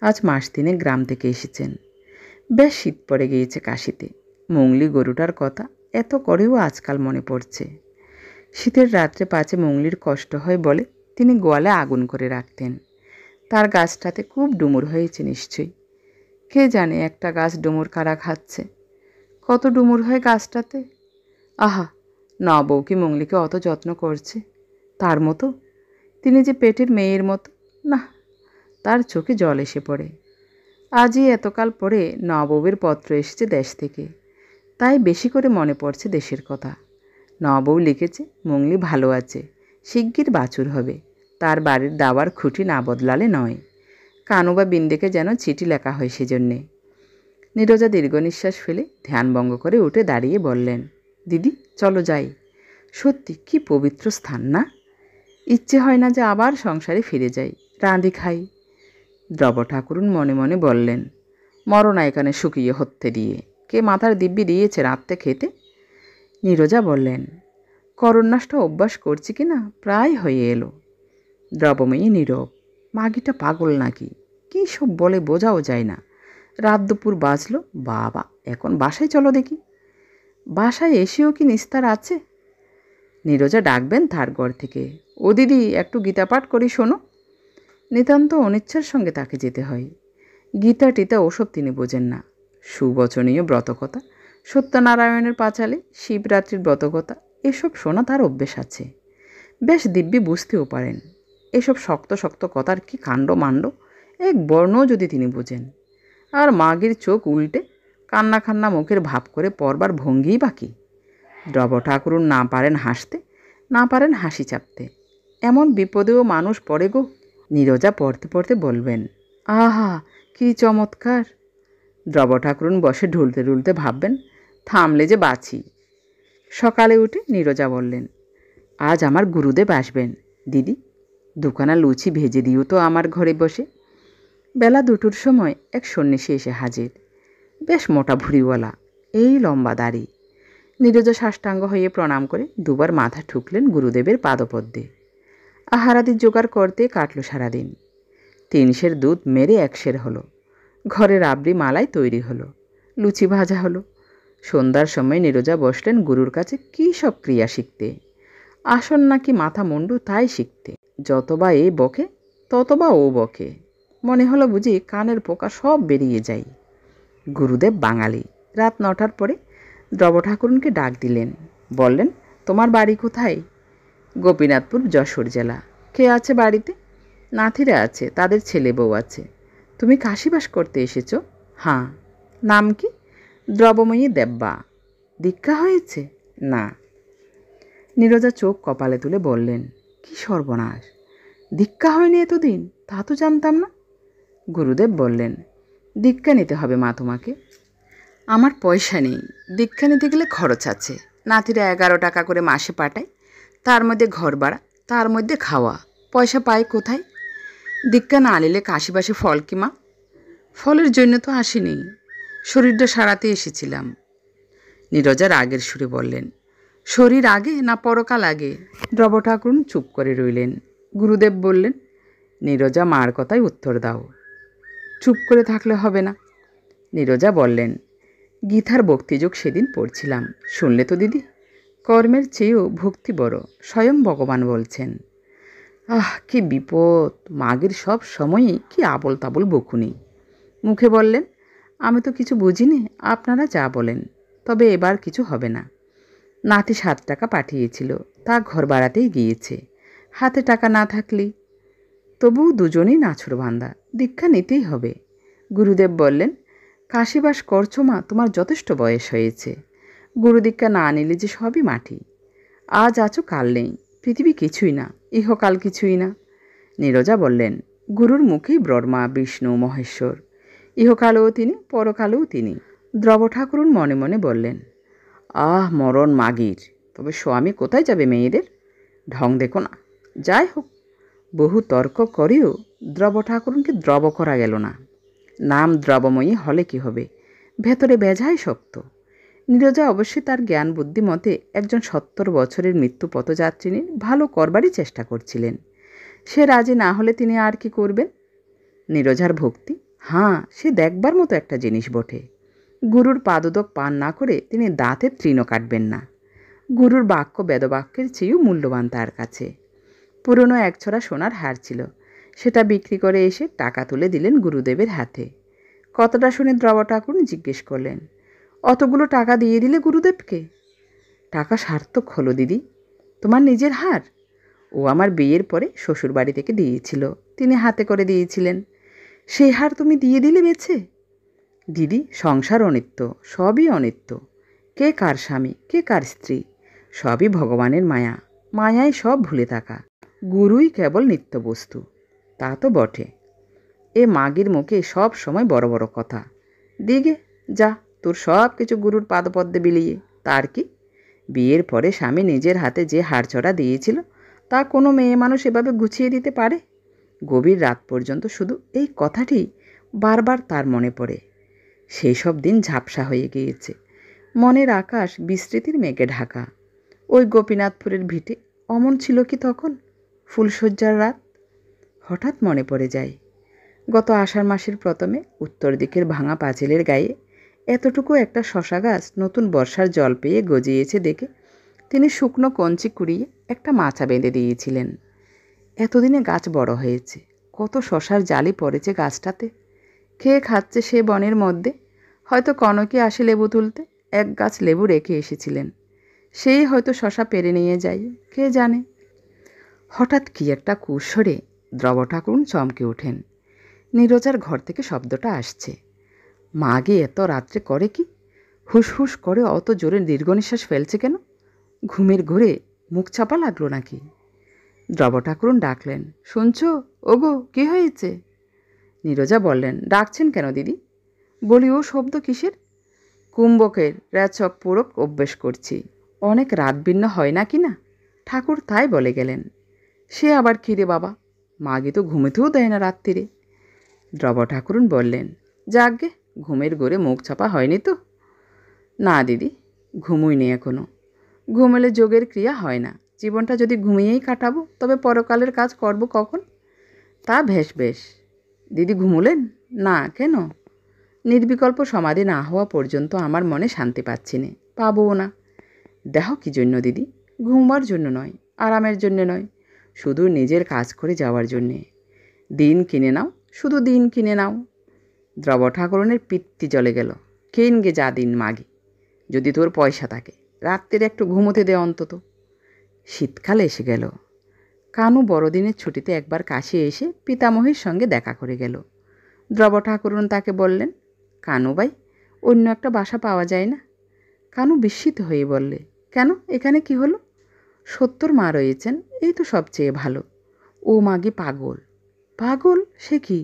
আজ মাস 3 গ্রাম থেকে এসেছেন। বেশ শীত পড়ে গিয়েছে কাশিতে। মংলি গরুটার কথা এত করেও আজকাল মনে পড়ছে। শীতের রাত্রে পাছে মংলির কষ্ট হয় বলে তিনি গোয়ালে আগুন করে রাখতেন। তার গাছটাতে খুব ডুমুর হয়েছে নিশ্চয়ই। কে জানে একটা গাছ ডুমুর কারা খাচ্ছে। কত ডুমুর হয় গাছটাতে। আহা, নবউ কি মংলিকে অত যত্ন করছে? তার মতো তিনি যে পেটের মেয়ের মতো। না, তার চোখে জল এসে পড়ে। আজই এতকাল পরে নবউয়ের পত্র এসেছে দেশ থেকে, তাই বেশি করে মনে পড়ছে দেশের কথা। নবউ লিখেছে মংলি ভালো আছে, শিগগির বাছুর হবে, তার বাড়ির দাওয়ার খুঁটি না বদলালে নয়। কানু বা বিন্দেকে যেন চিঠি লেখা হয় সেজন্যে। নীরজা দীর্ঘ নিঃশ্বাস ফেলে ধ্যানভঙ্গ করে উঠে দাঁড়িয়ে বললেন, দিদি চলো যাই। সত্যি কি পবিত্র স্থান না? ইচ্ছে হয় না যে আবার সংসারে ফিরে যাই, রাঁধি খাই। দ্রব ঠাকুরুন মনে মনে বললেন, মরো না এখানে শুকিয়ে হত্যে দিয়ে, কে মাথার দিব্যি দিয়েছে রাঁধতে খেতে? নীরজা বললেন, করুণাসটা অভ্যাস করছি কি না প্রায় হয়ে এলো। দ্রবময়ী নীরব। মাগিটা পাগল নাকি? কী সব বলে বোঝাও যায় না। রাত দুপুর বাজলো, বাবা এখন বাসায় চলো দেখি। বাসায় এসেও কি নিস্তার আছে? নীরজা ডাকবেন তার ঘর থেকে, ও দিদি একটু গীতাপাঠ করি শোনো। নিতান্ত অনিচ্ছার সঙ্গে তাকে যেতে হয়। গীতা টিতা ওসব তিনি বোঝেন না। সুবচনীয় ব্রতকথা, সত্যনারায়ণের পাঁচালী, শিবরাত্রির ব্রতকথা এসব শোনা তার অভ্যেস আছে। বেশ দিব্যি বুঝতেও পারেন। এসব শক্ত শক্ত কথার কি কাণ্ড মাণ্ড এক বর্ণও যদি তিনি বোঝেন। আর মাগির চোখ উল্টে কান্না খান্না মুখের ভাব করে পড়বার ভঙ্গিই বাকি। দ্রব ঠাকুরুন না পারেন হাসতে, না পারেন হাসি চাপতে। এমন বিপদেও মানুষ পড়ে গো। নীরজা পড়তে পড়তে বলবেন, আহা কি চমৎকার। দ্রব ঠাকুরুন বসে ঢুলতে ঢুলতে ভাববেন, থামলে যে বাঁচি। সকালে উঠে নীরজা বললেন, আজ আমার গুরুদেব আসবেন, দিদি দুখানা লুচি ভেজে দিও তো আমার ঘরে বসে। বেলা 2টোর সময় এক সন্ন্যাসী এসে হাজির। বেশ মোটা ভুঁড়িওয়ালা, এই লম্বা দাড়ি। নীরজা সাষ্টাঙ্গ হয়ে প্রণাম করে দুবার মাথা ঠুকলেন গুরুদেবের পাদপদ্মে। আহারাদি জোগাড় করতে কাটল সারাদিন। 3 সের দুধ মেরে 1 সের হলো। ঘরে রাবড়ি মালাই তৈরি হলো, লুচি ভাজা হলো। সন্ধ্যার সময় নীরজা বসলেন গুরুর কাছে কী সব ক্রিয়া শিখতে। আসন নাকি মাথা মুন্ডু তাই শিখতে। যতবা এ বকে ততবা ও বকে। মনে হলো বুঝি কানের পোকা সব বেরিয়ে যায়। গুরুদেব বাঙালি। রাত 9টার পরে দ্রব ঠাকুরুনকে ডাক দিলেন, বললেন, তোমার বাড়ি কোথায়? গোপীনাথপুর, যশোর জেলা। কে আছে বাড়িতে? নাতিরা আছে, তাদের ছেলে বউ আছে। তুমি কাশীবাস করতে এসেছ? হ্যাঁ। নাম কি? দ্রবময়ী দেব্যা। দীক্ষা হয়েছে? না। নীরজা চোখ কপালে তুলে বললেন, কি সর্বনাশ, দীক্ষা হয়নি এতদিন? তা তো জানতাম না। গুরুদেব বললেন, দীক্ষা নিতে হবে মা তোমাকে। আমার পয়সা নেই, দীক্ষা নিতে গেলে খরচ আছে। নাতিরা 11 টাকা করে মাসে পাঠায়, তার মধ্যে ঘর ভাড়া, তার মধ্যে খাওয়া। পয়সা পাই কোথায়? দীক্ষা না নিলে কাশীবাসে ফল কি মা? ফলের জন্য তো আসিনি, শরীরটা সারাতে এসেছিলাম। নীরজা রাগের সুরে বললেন, শরীর আগে না পরকাল আগে? দ্রব ঠাকুরুন চুপ করে রইলেন। গুরুদেব বললেন, নীরজা মার কথায় উত্তর দাও, চুপ করে থাকলে হবে না। নীরজা বললেন, গীতার ভক্তিযোগ সেদিন পড়ছিলাম, শুনলে তো দিদি? কর্মের চেয়েও ভক্তি বড়, স্বয়ং ভগবান বলছেন। আহ কি বিপদ, মাগির সব সময়ই কি আবল তাবল বকুনি। মুখে বললেন, আমি তো কিছু বুঝিনি, আপনারা যা বলেন, তবে এবার কিছু হবে না। নাতি 7 টাকা পাঠিয়েছিল, তা ঘর বাড়াতেই গিয়েছে। হাতে টাকা না থাকলেই। তবুও দুজনেই নাছোড়বান্দা, দীক্ষা নিতেই হবে। গুরুদেব বললেন, কাশীবাস করছো মা, তোমার যথেষ্ট বয়স হয়েছে। গুরুদীক্ষা না নিলে যে সবই মাটি। আজ আছো কাল নেই, পৃথিবী কিছুই না, ইহকাল কিছুই না। নীরজা বললেন, গুরুর মুখেই ব্রহ্মা বিষ্ণু মহেশ্বর, ইহকালেও তিনি, পরকালেও তিনি। দ্রব ঠাকুরুন মনে মনে বললেন, আহ মরণ মাগির, তবে স্বামী কোথায় যাবে মেয়েদের? ঢং দেখো না। যাই হোক, বহু তর্ক করেও দ্রব ঠাকুরুনকে দ্রব করা গেল না। নাম দ্রবময়ী হলে কি হবে, ভেতরে বেজায় শক্ত। নীরজা অবশ্যই তার জ্ঞান বুদ্ধি মতে একজন 70 বছরের মৃত্যু পথযাত্রিনীর ভালো করবারই চেষ্টা করছিলেন। সে রাজি না হলে তিনি আর কি করবেন? নীরজার ভক্তি, হ্যাঁ, সে দেখবার মতো একটা জিনিস বটে। গুরুর পাদোদক পান না করে তিনি দাঁতের তৃণ কাটবেন না। গুরুর বাক্য বেদবাক্যের চেয়েও মূল্যবান তার কাছে। পুরনো একছড়া সোনার হার ছিল, সেটা বিক্রি করে এসে টাকা তুলে দিলেন গুরুদেবের হাতে। কতটা শুনে দ্রব ঠাকুর জিজ্ঞেস করলেন, অতগুলো টাকা দিয়ে দিলে গুরুদেবকে? টাকা সার্থক হলো দিদি। তোমার নিজের হার? ও আমার বিয়ের পরে শ্বশুরবাড়ি থেকে দিয়েছিল, তিনি হাতে করে দিয়েছিলেন। সেই হার তুমি দিয়ে দিলে বেছে? দিদি, সংসার অনিত্য, সবই অনিত্য। কে কার স্বামী, কে কার স্ত্রী, সবই ভগবানের মায়া। মায়ায় সব ভুলে থাকা। গুরুই কেবল নিত্য বস্তু। তা তো বটে। এ মাগির মুখে সব সময় বড় বড় কথা। দিগে যা, তোর সব কিছু গুরুর পাদপদ্মে বিলিয়ে। তার কি? বিয়ের পরে স্বামী নিজের হাতে যে হাড়চড়া দিয়েছিল, তা কোনো মেয়ে মানুষ এভাবে গুছিয়ে দিতে পারে? গভীর রাত পর্যন্ত শুধু এই কথাটি বারবার তার মনে পড়ে। সেই সব দিন ঝাপসা হয়ে গিয়েছে। মনের আকাশ বিস্মৃতির মেঘে ঢাকা। ওই গোপীনাথপুরের ভিটে অমন ছিল কি তখন? ফুলশয্যার রাত। হঠাৎ মনে পড়ে যায়, গত আষাঢ় মাসের প্রথমে উত্তর দিকের ভাঙা পাঁচিলের গায়ে এতটুকু একটা শশা গাছ নতুন বর্ষার জল পেয়ে গজিয়েছে দেখে তিনি শুকনো কঞ্চি কুড়িয়ে একটা মাচা বেঁধে দিয়েছিলেন। এতদিনে গাছ বড় হয়েছে, কত শশার জালি পড়েছে গাছটাতে। খেয়ে খাচ্ছে সে বনের মধ্যে। হয়তো কনকে আসে লেবু তুলতে, এক গাছ লেবু রেখে এসেছিলেন, সেই হয়তো শশা পেরে নিয়ে যায়, কে জানে। হঠাৎ কি একটা কুসরে দ্রব ঠাকুরুন চমকে ওঠেন। নীরজার ঘর থেকে শব্দটা আসছে। মাগে এত রাত্রে করে কি? হুসহুস করে অত জোরে দীর্ঘ নিঃশ্বাস ফেলছে কেন? ঘুমের ঘোরে মুখ চাপা লাগলো নাকি? দ্রব ঠাকুরুন ডাকলেন, শুনছ? ওগো, কি হয়েছে? নীরজা বললেন, ডাকছেন কেন দিদি? বলি, ও শব্দ কিসের? কুম্ভকের রেচক পুরক অভ্যেস করছি। অনেক রাত ভিন্ন হয় না কি না? ঠাকুর তাই বলে গেলেন। সে আবার কী রে বাবা, মাগে তো ঘুমেতেও দেয় না রাত্রিরে। দ্রব ঠাকুরুন বললেন, যাকগে, ঘুমের ঘোরে মুখ চাপা হয়নি তো? না দিদি, ঘুমোইনি এখনো। ঘুমলে যোগের ক্রিয়া হয় না। জীবনটা যদি ঘুমিয়েই কাটাবো, তবে পরকালের কাজ করব কখন? তা বেশ বেশ। দিদি ঘুমুলেন না কেন? নির্বিকল্প সমাধি না হওয়া পর্যন্ত আমার মনে শান্তি পাচ্ছি নে, পাবও না। দেহ কী জন্য দিদি? ঘুমবার জন্য নয়, আরামের জন্যে নয়, শুধু নিজের কাজ করে যাওয়ার জন্যে। দিন কিনে নাও, শুধু দিন কিনে নাও। দ্রব ঠাকুরনের পিত্তি জ্বলে গেল। কিনগে যা দিন মাগি, যদি তোর পয়সা থাকে, রাত্রিরে একটু ঘুমোতে দে অন্তত। শীতকাল এসে গেল। কানু বড়দিনের ছুটিতে একবার কাশি এসে পিতামহীর সঙ্গে দেখা করে গেল। দ্রব ঠাকুরন তাকে বললেন, কানু ভাই, অন্য একটা বাসা পাওয়া যায় না? কানু বিস্মিত হয়ে বললে, কেন, এখানে কি হলো? সত্যর মা রয়েছেন, এই তো সবচেয়ে ভালো। ও মাগি পাগল। পাগল? সে কি?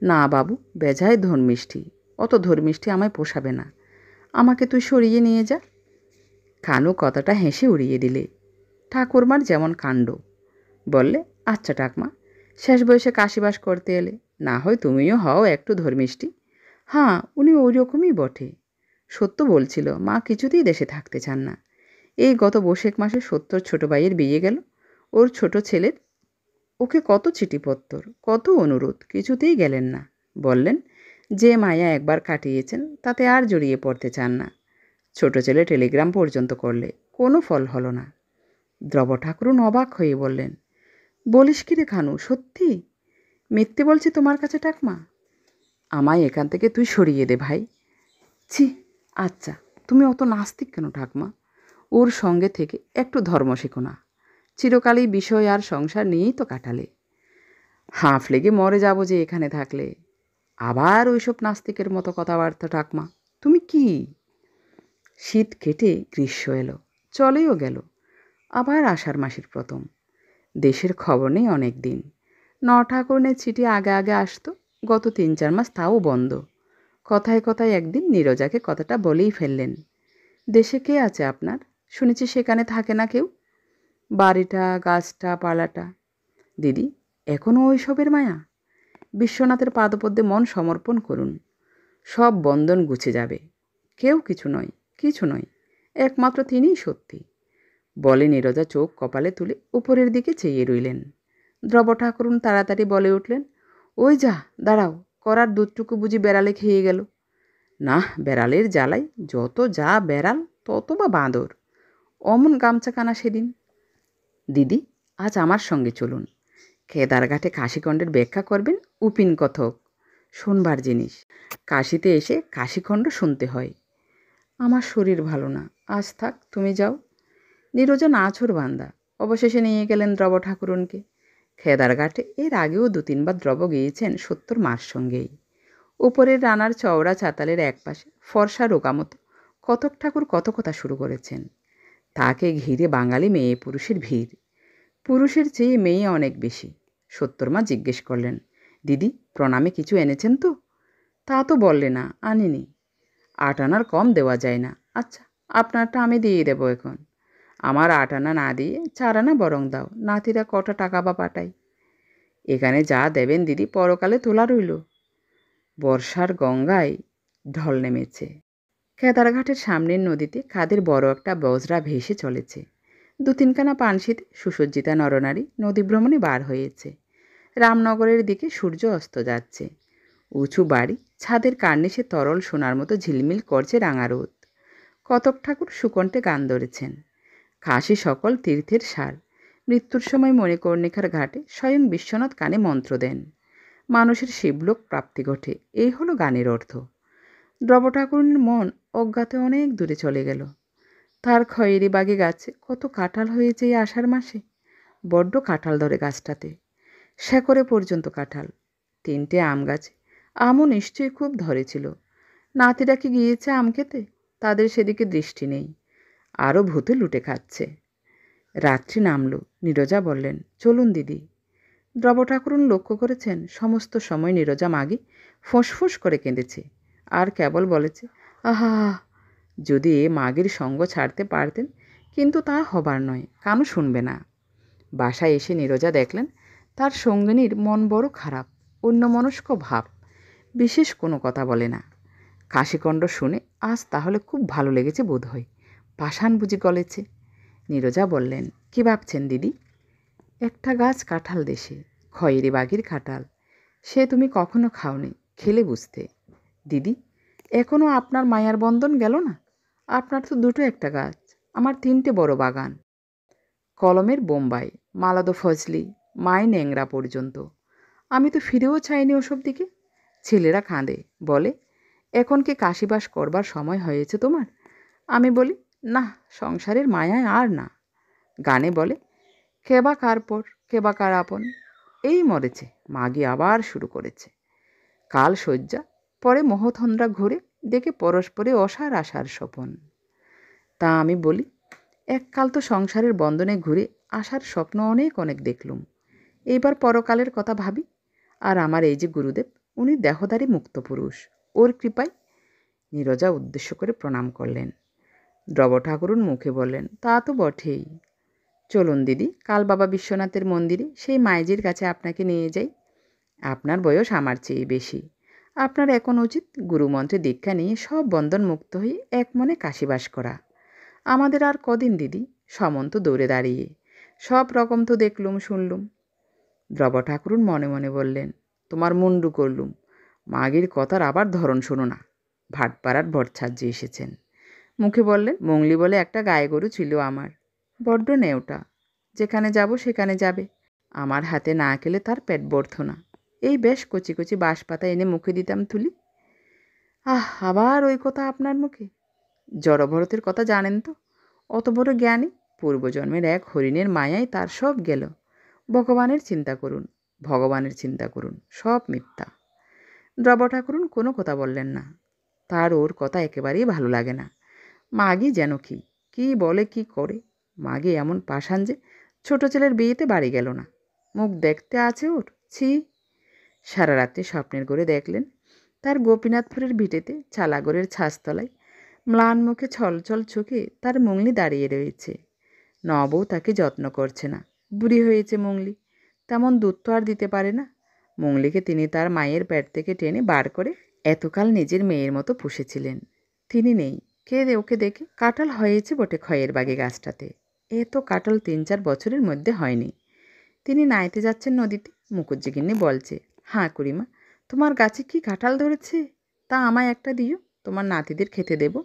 না বাবু, বেজায় ধর্মিষ্ঠি। অত ধর্মিষ্ঠি আমায় পোষাবে না। আমাকে তুই সরিয়ে নিয়ে যা। কানু কথাটা হেসে উড়িয়ে দিলে। ঠাকুরমার যেমন কাণ্ড। বললে, আচ্ছা ঠাকমা, শেষ বয়সে কাশিবাস করতে এলে, না হয় তুমিও হও একটু ধর্মিষ্ঠি। হ্যাঁ, উনি ওই রকমই বটে। সত্য বলছিল, মা কিছুতেই দেশে থাকতে চান না। এই গত বৈশাখ মাসে সত্যর ছোট ভাইয়ের বিয়ে গেল। ওর ছোট ছেলের। ওকে কত চিঠিপত্তর, কত অনুরোধ, কিছুতেই গেলেন না। বললেন, যে মায়া একবার কাটিয়েছেন তাতে আর জড়িয়ে পড়তে চান না। ছোট ছেলে টেলিগ্রাম পর্যন্ত করলে, কোনো ফল হলো না। দ্রব ঠাকুরুন অবাক হয়ে বললেন, বলিস কি রে খানু, সত্যি? মিথ্যে বলছি তোমার কাছে ঠাকমা? আমায় এখান থেকে তুই সরিয়ে দে ভাই। ছি, আচ্ছা, তুমি অত নাস্তিক কেন ঠাকমা? ওর সঙ্গে থেকে একটু ধর্ম শেখো না। চিরকালই বিষয় আর সংসার নিয়েই তো কাটালে। হাঁফ লেগে মরে যাবো যে এখানে থাকলে। আবার ওইসব নাস্তিকের মতো কথাবার্তা ঠাকমা, তুমি কি? শীত কেটে গ্রীষ্ম এলো, চলেও গেল। আবার আষাঢ় মাসের প্রথম। দেশের খবর নেই অনেক দিন। ঠাকুরনের চিঠি আগে আগে আসতো, গত 3-4 মাস তাও বন্ধ। কথায় কথায় একদিন নীরজাকে কথাটা বলেই ফেললেন, দেশে কে আছে আপনার? শুনেছি সেখানে থাকে না কেউ। বাড়িটা, গাছটা, পালাটা। দিদি, এখনও ওইসবের মায়া? বিশ্বনাথের পাদপদ্মে মন সমর্পণ করুন, সব বন্ধন গুছে যাবে। কেউ কিছু নয়, কিছু নয়, একমাত্র তিনিই সত্যি বলে নীরজা চোখ কপালে তুলে উপরের দিকে চেয়ে রইলেন। দ্রব ঠাকুরুন তাড়াতাড়ি বলে উঠলেন, ওই যা, দাঁড়াও, করার দুধটুকু বুঝি বেড়ালে খেয়ে গেল? না, বেড়ালের জ্বালাই যত যা বেড়াল তত বা বাঁদর। অমন গামছাখানা সেদিন। দিদি, আজ আমার সঙ্গে চলুন। কেদারঘাটে কাশীখণ্ডের ব্যাখ্যা করবেন উপিন কথক, শোনবার জিনিস। কাশীতে এসে কাশীখণ্ড শুনতে হয়। আমার শরীর ভালো না, আজ থাক, তুমি যাও। নীরজা নাছোড় বান্দা অবশেষে নিয়ে গেলেন দ্রব ঠাকুরনকে। কেদারঘাটে এর আগেও 2-3 বার দ্রব গিয়েছেন সত্তর মার সঙ্গেই। উপরের রানার চওড়া চাতালের একপাশে ফর্সা রোগামতো কতক ঠাকুর কত কথা শুরু করেছেন। তাকে ঘিরে বাঙালি মেয়ে পুরুষের ভিড়। পুরুষের চেয়ে মেয়ে অনেক বেশি। সত্তরমা জিজ্ঞেস করলেন, দিদি, প্রণামে কিছু এনেছেন তো? তা তো বললে না, আনিনি। 8 আনার কম দেওয়া যায় না। আচ্ছা, আপনারটা আমি দিয়ে দেবো এখন। আমার 8 আনা না দিয়ে 4 আনা বরং দাও, নাতিরা কটা টাকা বা পাঠায়। এখানে যা দেবেন দিদি পরকালে তোলা রইল। বর্ষার গঙ্গায় ঢল নেমেছে। কেদারঘাটের সামনের নদীতে কাদের বড় একটা বজরা ভেসে চলেছে। 2-3খানা পানশিতে সুসজ্জিতা নরনারী নদী ভ্রমণে বার হয়েছে। রামনগরের দিকে সূর্য অস্ত যাচ্ছে। উঁচু বাড়ি, ছাদের কার্নিশে তরল সোনার মতো ঝিলমিল করছে রাঙা রোদ। কতক ঠাকুর সুকণ্ঠে গান ধরেছেন। কাশী সকল তীর্থের সার। মৃত্যুর সময় মণিকর্ণিকার ঘাটে স্বয়ং বিশ্বনাথ কানে মন্ত্র দেন। মানুষের শিবলোক প্রাপ্তি ঘটে, এই হলো গানের অর্থ। দ্রব ঠাকুরের মন অজ্ঞাতে অনেক দূরে চলে গেল। তার খয়েরি বাগে গাছে কত কাঁঠাল হয়েছে এই আষাঢ় মাসে। বড্ড কাঁঠাল ধরে গাছটাতে, শেকড়ে পর্যন্ত কাঁঠাল। 3টে আম গাছে আমও নিশ্চয়ই খুব ধরেছিল। নাতিরা কি গিয়েছে আম খেতে? তাদের সেদিকে দৃষ্টি নেই, আরও ভূতে লুটে খাচ্ছে। রাত্রি নামল। নীরজা বললেন, চলুন দিদি। দ্রব ঠাকুরুন লক্ষ্য করেছেন সমস্ত সময় নীরজা মাগি ফোঁস করে কেঁদেছে আর কেবল বলেছে, আহা। যদি এ মাগির সঙ্গ ছাড়তে পারতেন, কিন্তু তা হবার নয়, কানও শুনবে না। বাসায় এসে নীরজা দেখলেন তার সঙ্গিনীর মন বড় খারাপ, অন্যমনস্ক ভাব, বিশেষ কোনো কথা বলে না। কাশীখণ্ড শুনে আজ তাহলে খুব ভালো লেগেছে বোধ হয়, পাষাণ বুঝি গলেছে। নীরজা বললেন, কি ভাবছেন দিদি? একটা গাছ কাঁঠাল দেশে, খয়েরি বাঘির কাঁঠাল, সে তুমি কখনো খাওনি, খেলে বুঝতে। দিদি, এখনও আপনার মায়ার বন্ধন গেল না? আপনার তো 2টো একটা গাছ, আমার 3টে বড় বাগান। কলমের বোম্বাই, মালাদো ফজলি, মাই ন্যাংরা পর্যন্ত। আমি তো ফিরেও চাইনি ওসব দিকে। ছেলেরা কাঁদে, বলে, এখন কি কাশীবাস করবার সময় হয়েছে তোমার? আমি বলি, না, সংসারের মায়ায় আর না। গানে বলে, কেবা কার পর, কেবা কার আপন। এই মরেছে, মাগি আবার শুরু করেছে। কাল শয্যা, পরে মোহতন্দ্রা ঘুরে, দেখে পরস্পরে অসার আশার স্বপন। তা আমি বলি, এককাল তো সংসারের বন্ধনে ঘুরে আশার স্বপ্ন অনেক অনেক দেখলুম। এইবার পরকালের কথা ভাবি। আর আমার এই যে গুরুদেব, উনি দেহধারী মুক্ত পুরুষ, ওর কৃপায়। নীরজা উদ্দেশ্য করে প্রণাম করলেন। দ্রব ঠাকুরুন মুখে বললেন, তা তো বটেই। চলুন দিদি, কাল বাবা বিশ্বনাথের মন্দিরে সেই মাইজির কাছে আপনাকে নিয়ে যাই। আপনার বয়স আমার চেয়ে বেশি। আপনার এখন উচিত গুরুমন্ত্রে দীক্ষা নিয়ে সব বন্ধন মুক্ত হয়ে এক মনে কাশীবাস করা। আমাদের আর কদিন দিদি, সমন্ত দৌড়ে দাঁড়িয়ে। সব রকম তো দেখলুম শুনলুম। দ্রব ঠাকুরুন মনে মনে বললেন, তোমার মুন্ডু করলুম। মাগির কথার আবার ধরন শোনো না। ভাটপাড়ার ভট্টাচার্য এসেছেন। মুখে বললেন, মংলি বলে একটা গায়ে গরু ছিল আমার, বড্ড নেওটা, যেখানে যাব সেখানে যাবে। আমার হাতে না খেলে তার পেট ভরত না। এই বেশ কচি কচি বাঁশপাতা এনে মুখে দিতাম তুলি। আবার ওই কথা আপনার মুখে? জড়ভরতের কথা জানেন তো? অত বড় জ্ঞানী, পূর্বজন্মের এক হরিণের মায়ায় তার সব গেল। ভগবানের চিন্তা করুন, ভগবানের চিন্তা করুন, সব মিথ্যা। দ্রব ঠাকুরুন কোনো কথা বললেন না। তার ওর কথা একেবারেই ভালো লাগে না। মাগি যেন কি কি বলে কি করে। মাগি এমন পাষাণ যে ছোট ছেলের বিয়েতে বাড়ি গেল না। মুখ দেখতে আছে ওর, ছি। সারা রাত্রি স্বপ্নের ঘরে দেখলেন তার গোপীনাথপুরের ভিটেতে চালাগড়ের ছাঁচতলায় ম্লান মুখে ছলছল চোখে তার মংলি দাঁড়িয়ে রয়েছে। নবও তাকে যত্ন করছে না, বুড়ি হয়েছে মংলি, তেমন দুধ তো আর দিতে পারে না। মংলিকে তিনি তার মায়ের পেট থেকে টেনে বার করে এতকাল নিজের মেয়ের মতো পুষেছিলেন। তিনি নেই, ওকে দেখে কাঁঠাল হয়েছে বটে খয়ের বাগে গাছটাতে। এত কাঁঠাল 3-4 বছরের মধ্যে হয়নি। তিনি নাইতে যাচ্ছেন নদীতে। মুখুজ্জেগিন্নি বলছে, হাঁ কুড়িমা, তোমার গাছে কি কাঁঠাল ধরেছে? তা আমায় একটা দিও, তোমার নাতিদের খেতে দেব।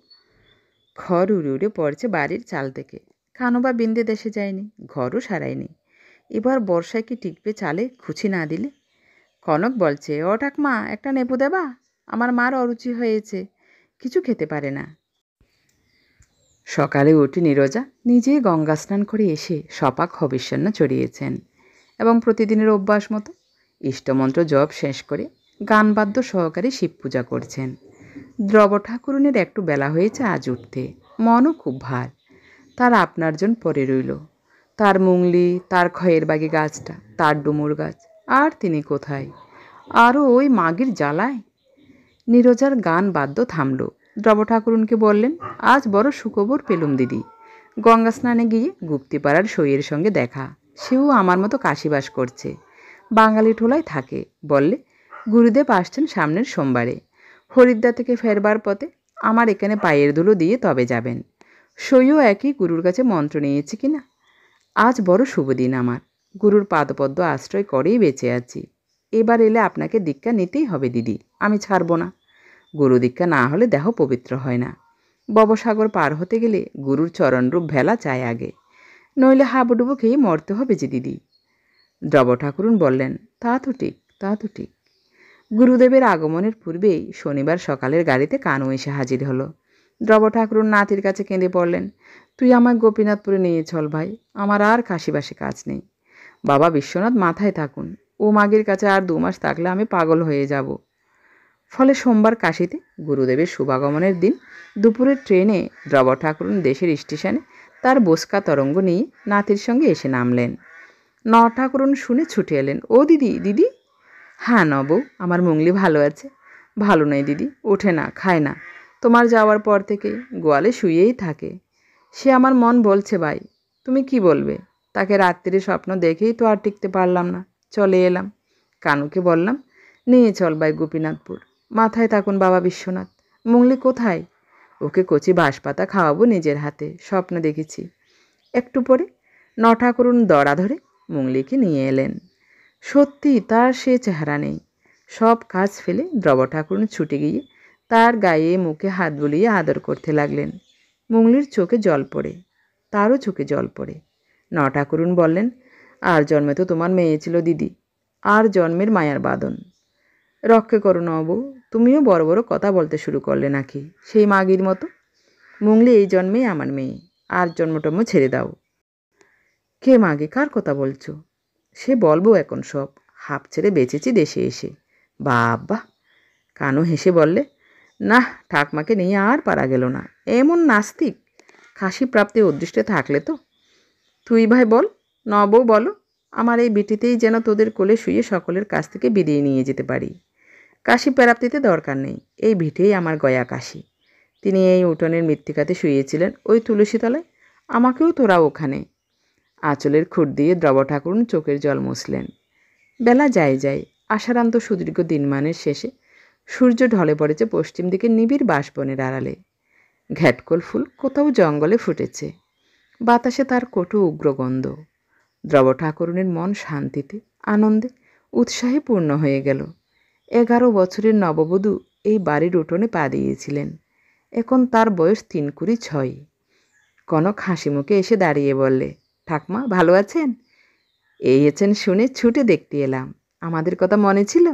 খড় উড়ে উড়ে পড়ছে বাড়ির চাল থেকে। কানোবা বিন্দে দেশে যায়নি, ঘরও সারায়নি। এবার বর্ষায় কি টিকবে চালে খুছি না দিলে? কনক বলছে, ও ঠাকমা, একটা নেপু দেবা? আমার মার অরুচি হয়েছে, কিছু খেতে পারে না। সকালে উঠে নীরজা নিজেই গঙ্গা স্নান করে এসে সপাক হবিষ্যান্ন চড়িয়েছেন এবং প্রতিদিনের অভ্যাস মতো ইষ্টমন্ত্র জপ শেষ করে গানবাদ্য সহকারে শিব পূজা করছেন। দ্রব ঠাকুরনের একটু বেলা হয়েছে আজ উঠতে, মনও খুব ভার। তার আপনার জন পরে রইল, তার মুংলি, তার খয়ের বাগি গাছটা, তার ডুমুর গাছ, আর তিনি কোথায়? আরও ওই মাগির জ্বালায়। নীরজার গান বাদ্য থামল। দ্রব ঠাকুরনকে বললেন, আজ বড় সুখবর পেলুম দিদি। গঙ্গা স্নানে গিয়ে গুপ্তিপাড়ার সইয়ের সঙ্গে দেখা। সেও আমার মতো কাশিবাস করছে, বাঙালি ঠোলায় থাকে। বললে গুরুদেব আসছেন সামনের সোমবারে। হরিদ্বার থেকে ফেরবার পথে আমার এখানে পায়ের ধুলো দিয়ে তবে যাবেন। সইও একই গুরুর কাছে মন্ত্র নিয়েছি কিনা। আজ বড় শুভ দিন আমার। গুরুর পাদপদ্ম আশ্রয় করেই বেঁচে আছি। এবার এলে আপনাকে দীক্ষা নিতেই হবে দিদি, আমি ছাড়ব না। গুরু দীক্ষা না হলে দেহ পবিত্র হয় না। ভবসাগর পার হতে গেলে গুরুর চরণরূপ ভেলা চাই আগে, নইলে হাবুডুবু খেয়ে মরতে হবে যে দিদি। দ্রব ঠাকুরুন বললেন, তা তো ঠিক, তা তো ঠিক। গুরুদেবের আগমনের পূর্বেই শনিবার সকালের গাড়িতে কানু এসে হাজির হলো। দ্রব ঠাকুরুন নাতির কাছে কেঁদে পড়লেন, তুই আমায় গোপীনাথপুরে নিয়ে চল ভাই, আমার আর কাশিবাসে কাজ নেই। বাবা বিশ্বনাথ মাথায় থাকুন, ও মাগির কাছে আর 2 মাস থাকলে আমি পাগল হয়ে যাব। ফলে সোমবার কাশীতে গুরুদেবের শুভাগমনের দিন দুপুরের ট্রেনে দ্রব ঠাকুরুন দেশের স্টেশনে তার বোসকা তরঙ্গ নিয়ে নাতির সঙ্গে এসে নামলেন। ঠাকুরুন শুনে ছুটে এলেন, ও দিদি, দিদি। হ্যাঁ নবৌ, আমার মুংলি ভালো আছে? ভালো নেই দিদি, ওঠে না, খায় না। তোমার যাওয়ার পর থেকে গোয়ালে শুয়েই থাকে। সে আমার মন বলছে ভাই, তুমি কি বলবে? তাকে রাত্রিরে স্বপ্ন দেখেই তো আর টিকতে পারলাম না, চলে এলাম। কানুকে বললাম, নিয়ে চল ভাই গোপীনাথপুর, মাথায় থাকুন বাবা বিশ্বনাথ। মুংলি কোথায়? ওকে কচি বাঁশপাতা খাওয়াবো নিজের হাতে, স্বপ্ন দেখেছি। একটু পরে ঠাকুরুন দড়া ধরে মুংলিকে নিয়ে এলেন। সত্যি তার সে চেহারা নেই। সব কাজ ফেলে দ্রব ঠাকুরুন ছুটে গিয়ে তার গায়ে মুখে হাত বুলিয়ে আদর করতে লাগলেন। মুংলির চোখে জল পড়ে, তারও চোখে জল পড়ে। ঠাকুরুন বললেন, আর জন্মে তো তোমার মেয়ে ছিল দিদি, আর জন্মের মায়ার বাঁধন রক্ষে করো নবৌ। তুমিও বড় বড় কথা বলতে শুরু করলে নাকি, সেই মাগির মতো। মুংলি এই জন্মেই আমার মেয়ে, আর জন্মটম্ম ছেড়ে দাও। কে মাগি, কার কথা বলছো? সে বলবো এখন সব, হাঁপ ছেড়ে বেঁচেছি দেশে এসে। বাবা! কানু হেসে বললে, না, ঠাকমাকে নিয়ে আর পারা গেল না। এমন নাস্তিক! খাসি প্রাপ্তি অদৃষ্টে থাকলে তো। তুই ভাই বল, নবৌ বলো, আমার এই বিটিতেই যেন তোদের কোলে শুয়ে সকলের কাছ থেকে বিদিয়ে নিয়ে যেতে পারি। কাশি প্রাপ্তিতে দরকার নেই, এই ভিটেই আমার গয়া কাশি। তিনি এই উঠোনের মৃত্তিকাতে শুয়েছিলেন, ওই তুলসী তলায়। আমাকেও তোরা ওখানে। আঁচলের খুঁট দিয়ে দ্রব ঠাকুরুন চোখের জল মুছলেন। বেলা যায় যায়, আষাঢ়ান্ত সুদীর্ঘ দিনমানের শেষে সূর্য ঢলে পড়েছে পশ্চিম দিকে নিবিড় বাঁশবনের আড়ালে। ঘ্যাটকল ফুল কোথাও জঙ্গলে ফুটেছে, বাতাসে তার কটু উগ্রগন্ধ। দ্রব ঠাকুরুনের মন শান্তিতে, আনন্দে, উৎসাহে পূর্ণ হয়ে গেল। 11 বছরের নববধূ এই বাড়ির উঠোনে পা দিয়েছিলেন। এখন তার বয়স 3-6। কনক হাসি মুখে এসে দাঁড়িয়ে বললে, ঠাকমা ভালো আছেন? এই আছেন শুনে ছুটে দেখতে এলাম। আমাদের কথা মনে ছিল?